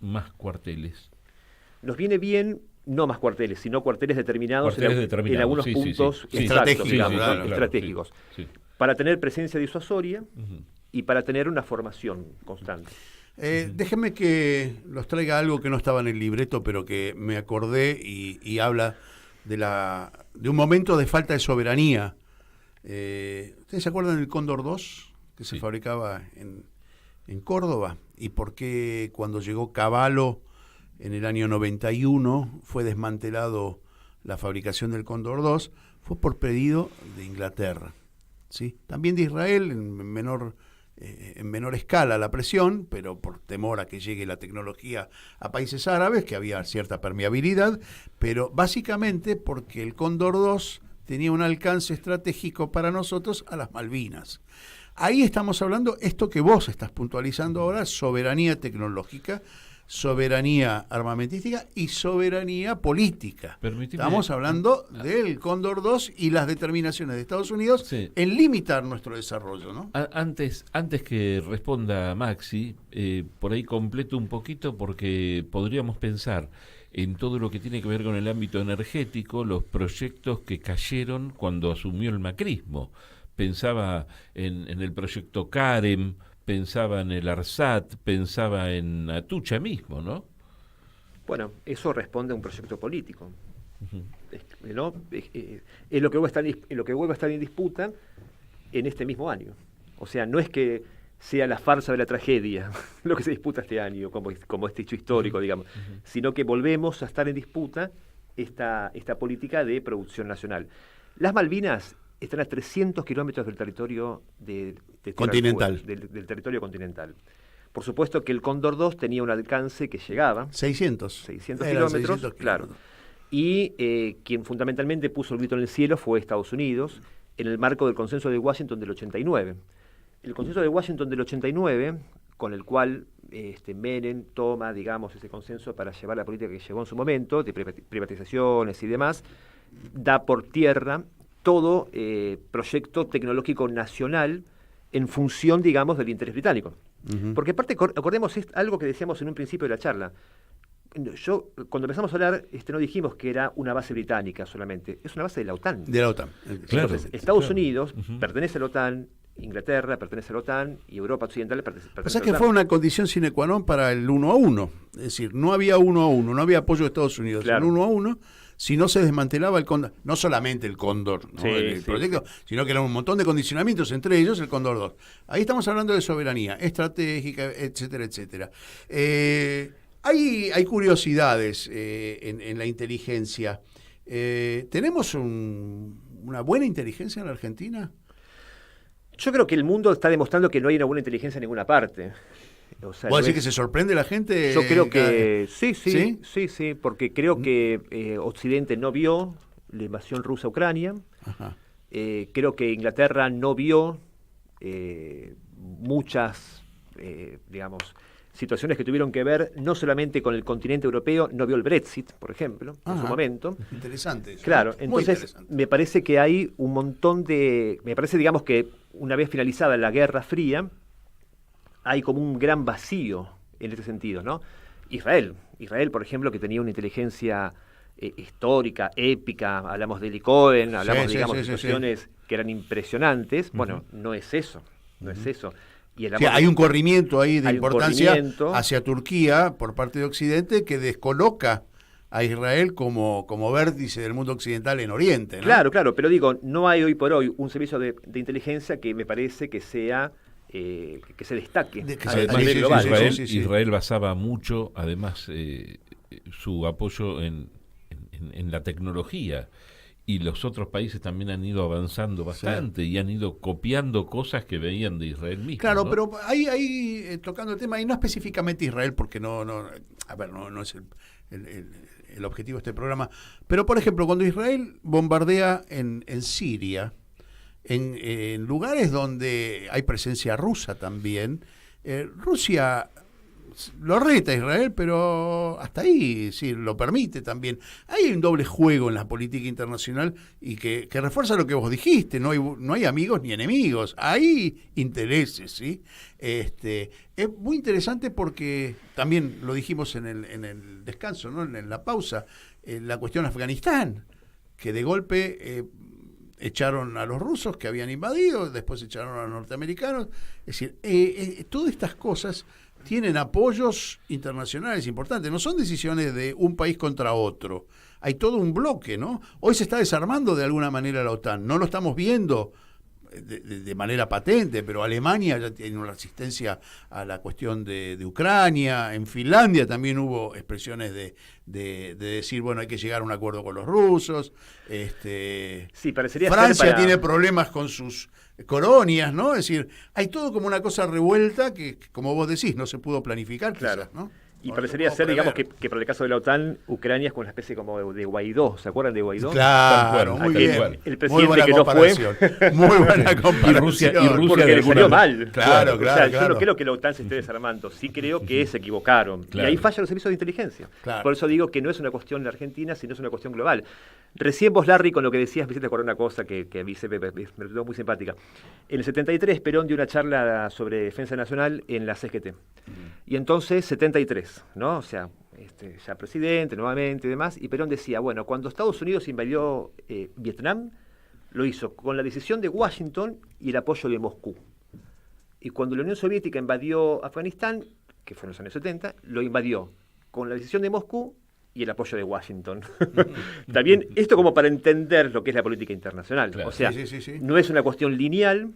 Speaker 6: más cuarteles?
Speaker 8: Nos viene bien no más cuarteles, sino cuarteles determinados en algunos puntos estratégicos. Sí. Para tener presencia disuasoria y para tener una formación constante.
Speaker 7: Déjenme que los traiga algo que no estaba en el libreto, pero que me acordé y habla de un momento de falta de soberanía. ¿Ustedes se acuerdan del Cóndor 2 que se fabricaba en Córdoba? ¿Y por qué cuando llegó Cavallo en el año 91 fue desmantelado la fabricación del Cóndor 2? Fue por pedido de Inglaterra, ¿sí? También de Israel en menor escala la presión, pero por temor a que llegue la tecnología a países árabes, que había cierta permeabilidad, pero básicamente porque el Cóndor 2 tenía un alcance estratégico para nosotros a las Malvinas. Ahí estamos hablando, esto que vos estás puntualizando ahora, soberanía tecnológica, soberanía armamentística y soberanía política. Estamos hablando del Cóndor 2 y las determinaciones de Estados Unidos en limitar nuestro desarrollo, ¿no?
Speaker 6: Antes que responda Maxi, por ahí completo un poquito porque podríamos pensar en todo lo que tiene que ver con el ámbito energético, los proyectos que cayeron cuando asumió el macrismo. Pensaba en el proyecto Carem, pensaba en el ARSAT, pensaba en Atucha mismo, ¿no?
Speaker 8: Bueno, eso responde a un proyecto político. ¿No? Es lo que vuelve a estar en disputa en este mismo año. O sea, no es que sea la farsa de la tragedia lo que se disputa este año, como este hecho histórico, digamos, sino que volvemos a estar en disputa esta política de producción nacional. Las Malvinas están a 300 kilómetros del territorio de
Speaker 7: continental.
Speaker 8: Del territorio continental. Por supuesto que el Cóndor 2 tenía un alcance que llegaba
Speaker 7: 600
Speaker 8: kilómetros, claro. Y quien fundamentalmente puso el grito en el cielo fue Estados Unidos, en el marco del consenso de Washington del 89. El consenso de Washington del 89, con el cual Menem toma, digamos, ese consenso para llevar la política que llevó en su momento, de privatizaciones y demás, da por tierra todo proyecto tecnológico nacional en función, digamos, del interés británico. Porque aparte, acordemos algo que decíamos en un principio de la charla. Cuando empezamos a hablar, no dijimos que era una base británica solamente, es una base de la OTAN.
Speaker 7: De la OTAN.
Speaker 8: Entonces, Estados Unidos pertenece a la OTAN, Inglaterra pertenece a la OTAN y Europa Occidental pertenece a la OTAN.
Speaker 7: O sea que fue una condición sine qua non para el 1-1. Es decir, no había 1-1, no había apoyo de Estados Unidos. Claro. En 1-1, si no se desmantelaba el Cóndor, no solamente el Cóndor, ¿no? el proyecto, sino que eran un montón de condicionamientos, entre ellos el Cóndor 2. Ahí estamos hablando de soberanía estratégica, etcétera, etcétera. Hay curiosidades en la inteligencia. ¿Tenemos una buena inteligencia en la Argentina?
Speaker 8: Yo creo que el mundo está demostrando que no hay una buena inteligencia en ninguna parte. O sea,
Speaker 7: ¿Vos decís que se sorprende la gente?
Speaker 8: Yo creo que sí, porque creo que Occidente no vio la invasión rusa a Ucrania. Creo que Inglaterra no vio muchas, digamos, situaciones que tuvieron que ver no solamente con el continente europeo, no vio el Brexit, por ejemplo, en su momento.
Speaker 7: Interesante eso.
Speaker 8: Claro, entonces me parece que hay un montón de... Me parece, digamos, que una vez finalizada la Guerra Fría, hay como un gran vacío en este sentido, ¿no? Israel, por ejemplo, que tenía una inteligencia histórica, épica, hablamos de Eli Cohen, hablamos, digamos, de situaciones que eran impresionantes. Bueno, no es eso, no es eso. Y
Speaker 7: hay un corrimiento ahí de importancia hacia Turquía por parte de Occidente que descoloca a Israel como vértice del mundo occidental en Oriente, ¿no?
Speaker 8: Claro, pero digo, no hay hoy por hoy un servicio de inteligencia que me parece que sea que se destaque a nivel global.
Speaker 6: Israel basaba mucho, además, su apoyo en la tecnología. Y los otros países también han ido avanzando bastante y han ido copiando cosas que veían de Israel mismo.
Speaker 7: Claro,
Speaker 6: ¿no?
Speaker 7: pero ahí tocando el tema, y no específicamente Israel, porque no es el objetivo de este programa, pero por ejemplo, cuando Israel bombardea en Siria, en lugares donde hay presencia rusa también, Rusia lo reta a Israel, pero hasta ahí sí lo permite también. Hay un doble juego en la política internacional y que refuerza lo que vos dijiste, no hay amigos ni enemigos, hay intereses, ¿sí? Es muy interesante porque también lo dijimos en el descanso, ¿no? En la pausa, la cuestión de Afganistán, que de golpe echaron a los rusos que habían invadido, después echaron a los norteamericanos. Es decir, todas estas cosas tienen apoyos internacionales importantes, no son decisiones de un país contra otro, hay todo un bloque, ¿no? Hoy se está desarmando de alguna manera la OTAN, no lo estamos viendo de manera patente, pero Alemania ya tiene una resistencia a la cuestión de Ucrania, en Finlandia también hubo expresiones de decir, bueno, hay que llegar a un acuerdo con los rusos,
Speaker 8: parecería
Speaker 7: Francia tiene problemas con sus colonias, ¿no? Es decir, hay todo como una cosa revuelta que, como vos decís, no se pudo planificar,
Speaker 8: claro,
Speaker 7: quizás, ¿no?
Speaker 8: Y parecería ser, digamos, que por el caso de la OTAN, Ucrania es como una especie como de Guaidó. ¿Se acuerdan de Guaidó?
Speaker 7: Claro, muy bien.
Speaker 8: El presidente que no fue.
Speaker 7: Muy buena comparación.
Speaker 6: Y Rusia
Speaker 8: porque le salió mal.
Speaker 7: Claro.
Speaker 8: Yo no creo que la OTAN se esté desarmando. Sí creo que se equivocaron.
Speaker 6: Claro.
Speaker 8: Y ahí fallan los servicios de inteligencia.
Speaker 7: Claro.
Speaker 8: Por eso digo que no es una cuestión de Argentina, sino es una cuestión global. Recién vos, Larry, con lo que decías, me hiciste acordar una cosa que a mí me resultó muy simpática. En el 73, Perón dio una charla sobre defensa nacional en la CGT. Y entonces, 73. López, ¿no? O sea, ya presidente nuevamente y demás, y Perón decía, bueno, cuando Estados Unidos invadió Vietnam, lo hizo con la decisión de Washington y el apoyo de Moscú. Y cuando la Unión Soviética invadió Afganistán, que fue en los años 70, lo invadió con la decisión de Moscú y el apoyo de Washington. También esto como para entender lo que es la política internacional. Claro. O sea, sí. No es una cuestión lineal.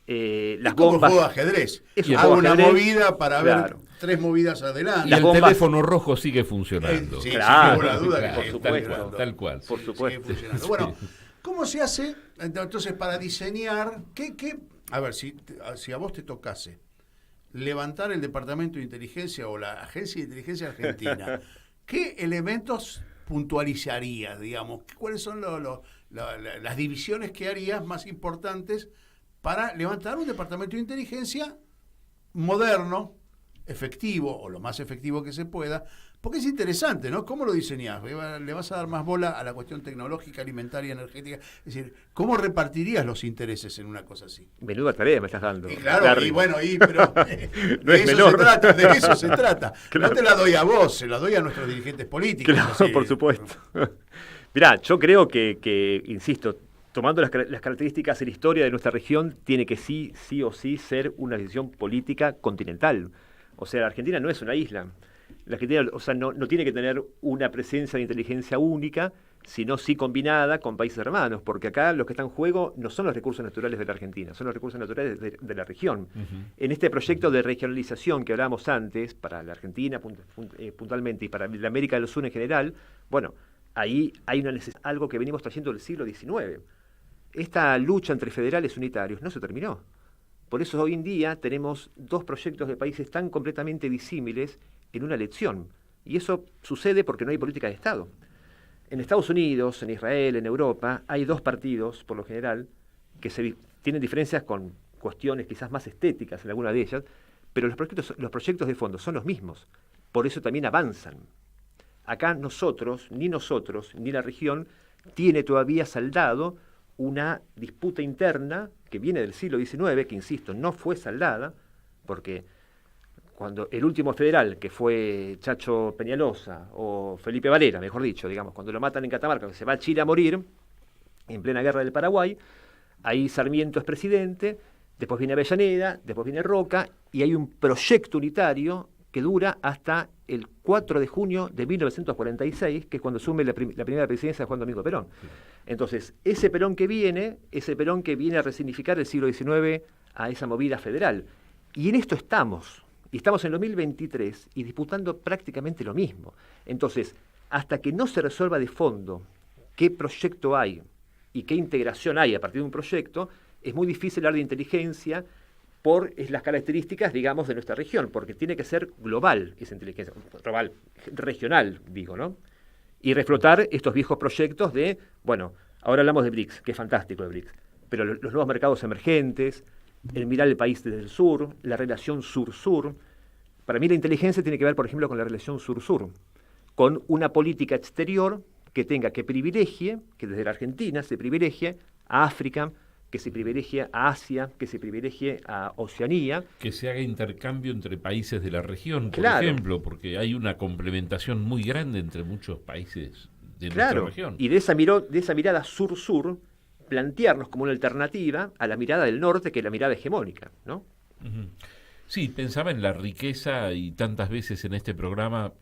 Speaker 8: Las
Speaker 7: como
Speaker 8: bombas,
Speaker 7: juego de ajedrez. Hago una movida para ver 3 movidas adelante.
Speaker 6: Y el teléfono rojo sigue funcionando.
Speaker 7: Sí,
Speaker 8: claro,
Speaker 7: sin ninguna duda,
Speaker 8: por supuesto.
Speaker 6: Tal cual.
Speaker 8: Por supuesto.
Speaker 7: Bueno, ¿cómo se hace entonces para diseñar? A ver, si a vos te tocase levantar el Departamento de Inteligencia o la Agencia de Inteligencia Argentina, ¿qué elementos puntualizarías, digamos? ¿Cuáles son las divisiones que harías más importantes para levantar un Departamento de Inteligencia moderno, efectivo, o lo más efectivo que se pueda? Porque es interesante, ¿no? ¿Cómo lo diseñás? ¿Le vas a dar más bola a la cuestión tecnológica, alimentaria, energética? Es decir, ¿cómo repartirías los intereses en una cosa así?
Speaker 8: Menuda tarea me estás dando.
Speaker 7: Y claro, pero
Speaker 8: no es menor.
Speaker 7: De eso se trata. Claro. No te la doy a vos, se la doy a nuestros dirigentes políticos.
Speaker 8: Claro, así, por supuesto. Mirá, yo creo que insisto, tomando las características de la historia de nuestra región, tiene que sí o sí ser una decisión política continental. O sea, la Argentina no es una isla. La Argentina, o sea, no tiene que tener una presencia de inteligencia única, sino sí combinada con países hermanos, porque acá lo que está en juego no son los recursos naturales de la Argentina, son los recursos naturales de la región. En este proyecto de regionalización que hablábamos antes, para la Argentina puntualmente y para la América del Sur en general, bueno, ahí hay algo que venimos trayendo del siglo XIX. Esta lucha entre federales unitarios no se terminó. Por eso hoy en día tenemos 2 proyectos de países tan completamente disímiles en una elección. Y eso sucede porque no hay política de Estado. En Estados Unidos, en Israel, en Europa, hay 2 partidos, por lo general, que tienen diferencias con cuestiones quizás más estéticas en alguna de ellas, pero los proyectos de fondo son los mismos. Por eso también avanzan. Acá ni nosotros, ni la región, tiene todavía saldado una disputa interna que viene del siglo XIX, que insisto, no fue saldada, porque cuando el último federal, que fue Chacho Peñalosa, o Felipe Varela, mejor dicho, digamos, cuando lo matan en Catamarca, que se va a Chile a morir, en plena guerra del Paraguay, ahí Sarmiento es presidente, después viene Avellaneda, después viene Roca, y hay un proyecto unitario que dura hasta el 4 de junio de 1946, que es cuando asume la primera presidencia de Juan Domingo Perón. Entonces, ese Perón que viene a resignificar el siglo XIX a esa movida federal. Y en esto estamos. Y estamos en 2023 y disputando prácticamente lo mismo. Entonces, hasta que no se resuelva de fondo qué proyecto hay y qué integración hay a partir de un proyecto, es muy difícil hablar de inteligencia por las características, digamos, de nuestra región, porque tiene que ser global esa inteligencia, global, regional, digo, ¿no? Y reflotar estos viejos proyectos de, bueno, ahora hablamos de BRICS, que es fantástico de BRICS, pero los nuevos mercados emergentes, el mirar el país desde el sur, la relación sur-sur. Para mí la inteligencia tiene que ver, por ejemplo, con la relación sur-sur, con una política exterior que privilegie, que desde la Argentina se privilegie a África, que se privilegie a Asia, que se privilegie a Oceanía.
Speaker 6: Que se haga intercambio entre países de la región, por
Speaker 8: claro.
Speaker 6: ejemplo, porque hay una complementación muy grande entre muchos países de nuestra región.
Speaker 8: Y de esa mirada sur-sur, plantearnos como una alternativa a la mirada del norte, que es la mirada hegemónica, ¿no?
Speaker 6: Sí, pensaba en la riqueza y tantas veces en este programa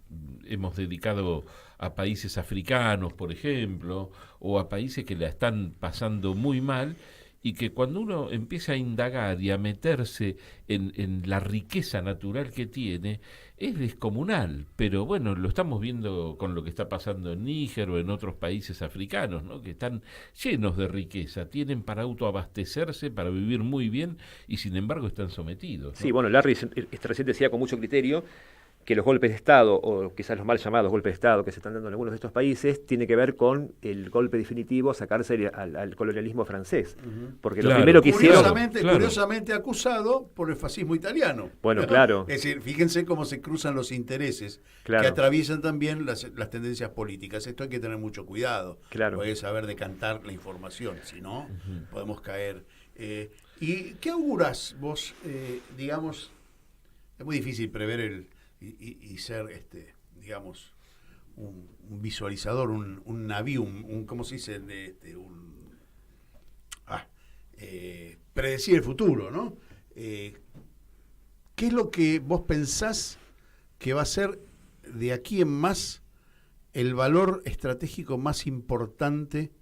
Speaker 6: hemos dedicado a países africanos, por ejemplo, o a países que la están pasando muy mal y que cuando uno empieza a indagar y a meterse en la riqueza natural que tiene, es descomunal. Pero bueno, lo estamos viendo con lo que está pasando en Níger o en otros países africanos, ¿no? Que están llenos de riqueza, tienen para autoabastecerse, para vivir muy bien y sin embargo están sometidos, ¿no?
Speaker 8: Sí, bueno, Larry recién decía con mucho criterio que los golpes de Estado, o quizás los mal llamados golpes de Estado que se están dando en algunos de estos países, tiene que ver con el golpe definitivo, sacarse al colonialismo francés. Porque lo primero que hicieron...
Speaker 7: Curiosamente acusado por el fascismo italiano.
Speaker 8: Bueno, claro.
Speaker 7: Es decir, fíjense cómo se cruzan los intereses que atraviesan también las tendencias políticas. Esto hay que tener mucho cuidado.
Speaker 8: Claro.
Speaker 7: Hay que saber decantar la información, si no, podemos caer. ¿Y qué auguras vos, digamos, es muy difícil prever y ser, digamos, un visualizador, un navío, ¿cómo se dice? Predecir el futuro, ¿no? ¿Qué es lo que vos pensás que va a ser de aquí en más el valor estratégico más importante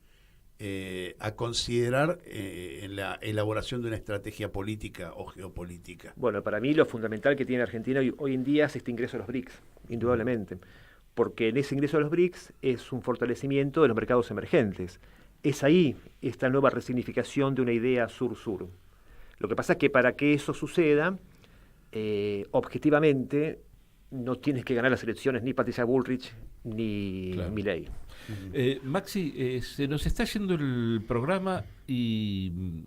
Speaker 7: a considerar en la elaboración de una estrategia política o geopolítica?
Speaker 8: Bueno, para mí lo fundamental que tiene Argentina hoy en día es este ingreso a los BRICS, indudablemente, porque en ese ingreso a los BRICS es un fortalecimiento de los mercados emergentes. Es ahí esta nueva resignificación de una idea sur-sur. Lo que pasa es que para que eso suceda, objetivamente, no tienes que ganar las elecciones ni Patricia Bullrich ni Milei.
Speaker 6: Maxi, se nos está yendo el programa y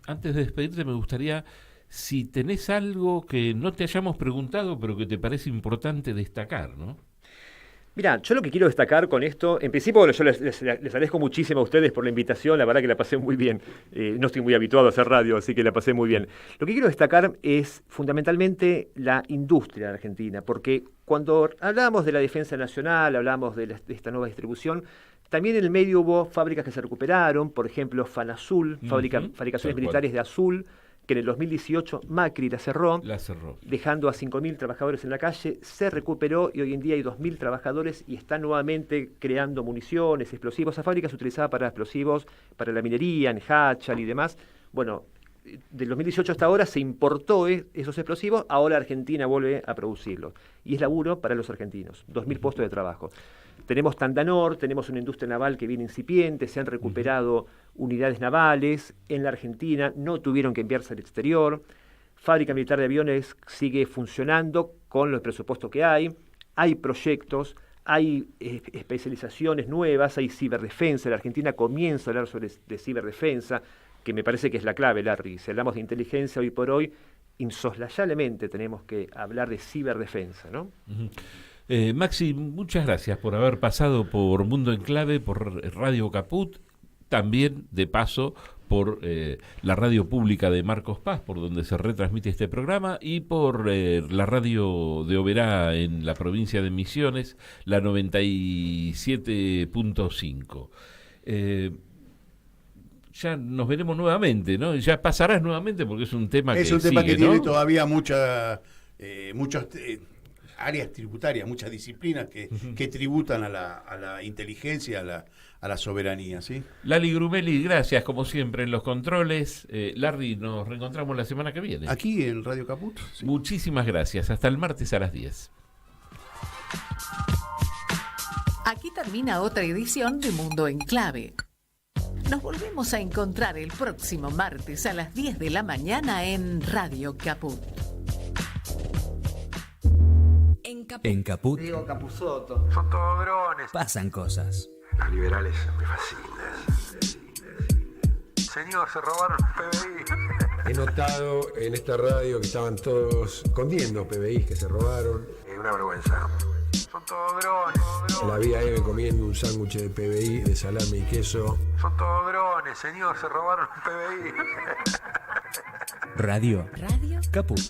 Speaker 6: antes de despedirte me gustaría, si tenés algo que no te hayamos preguntado pero que te parece importante destacar, ¿no?
Speaker 8: Mirá, yo lo que quiero destacar con esto, en principio yo les agradezco muchísimo a ustedes por la invitación, la verdad que la pasé muy bien, no estoy muy habituado a hacer radio, así que la pasé muy bien. Lo que quiero destacar es fundamentalmente la industria de Argentina, porque cuando hablábamos de la defensa nacional, hablábamos de esta nueva distribución, también en el medio hubo fábricas que se recuperaron, por ejemplo Fanazul, fabricaciones militares de Azul, que en el 2018 Macri la cerró, dejando a 5.000 trabajadores en la calle, se recuperó y hoy en día hay 2.000 trabajadores y están nuevamente creando municiones, explosivos. Esa fábrica se utilizaba para explosivos, para la minería, en Hachal y demás. Bueno, del 2018 hasta ahora se importó esos explosivos, ahora Argentina vuelve a producirlos. Y es laburo para los argentinos, 2.000 puestos de trabajo. Tenemos Tandanor, tenemos una industria naval que viene incipiente, se han recuperado unidades navales en la Argentina, no tuvieron que enviarse al exterior. Fábrica militar de aviones sigue funcionando con los presupuestos que hay proyectos, hay especializaciones nuevas, hay ciberdefensa. La Argentina comienza a hablar de ciberdefensa, que me parece que es la clave, Larry. Si hablamos de inteligencia hoy por hoy, insoslayablemente tenemos que hablar de ciberdefensa, ¿no?
Speaker 6: Maxi, muchas gracias por haber pasado por Mundo en Clave, por Radio Caput, también de paso por la radio pública de Marcos Paz, por donde se retransmite este programa, y por la radio de Oberá en la provincia de Misiones, la 97.5. Ya nos veremos nuevamente, ¿no? Ya pasarás nuevamente porque es un tema que sigue,
Speaker 7: tiene
Speaker 6: ¿no?
Speaker 7: todavía muchas áreas tributarias, muchas disciplinas que tributan a la inteligencia, a la soberanía, ¿sí?
Speaker 6: Lali Grumeli, gracias como siempre en los controles. Larry, nos reencontramos la semana que viene.
Speaker 7: Aquí en Radio Caput.
Speaker 6: Sí. Muchísimas gracias. Hasta el martes a las 10.
Speaker 3: Aquí termina otra edición de Mundo en Clave. Nos volvemos a encontrar el próximo martes a las 10 de la mañana en Radio Caput.
Speaker 14: En Caput.
Speaker 17: Diego Capusotto. Son todos drones.
Speaker 14: Pasan cosas.
Speaker 17: Los liberales me fascinan. Señor, se robaron PBI.
Speaker 18: He notado en esta radio que estaban todos escondiendo PBI que se robaron.
Speaker 17: Es una vergüenza. Son todos drones.
Speaker 18: La vi a Eve comiendo un sándwich de PBI, de salame y queso.
Speaker 17: Son todos drones, señor, se robaron PBI.
Speaker 14: Radio Caput.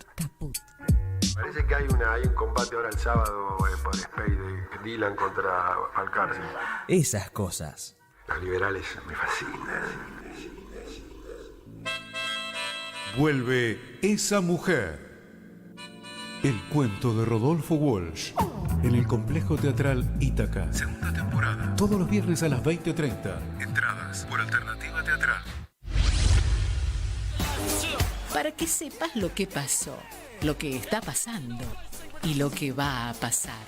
Speaker 18: Parece que hay un combate ahora el sábado por Space de Dylan contra Alcárcel.
Speaker 14: Esas cosas.
Speaker 17: Los liberales me fascinan.
Speaker 19: Vuelve Esa Mujer. El cuento de Rodolfo Walsh. En el Complejo Teatral Ítaca.
Speaker 13: Segunda temporada.
Speaker 19: Todos los viernes a las 20:30.
Speaker 13: Entradas por Alternativa Teatral.
Speaker 3: Para que sepas lo que pasó, lo que está pasando y lo que va a pasar.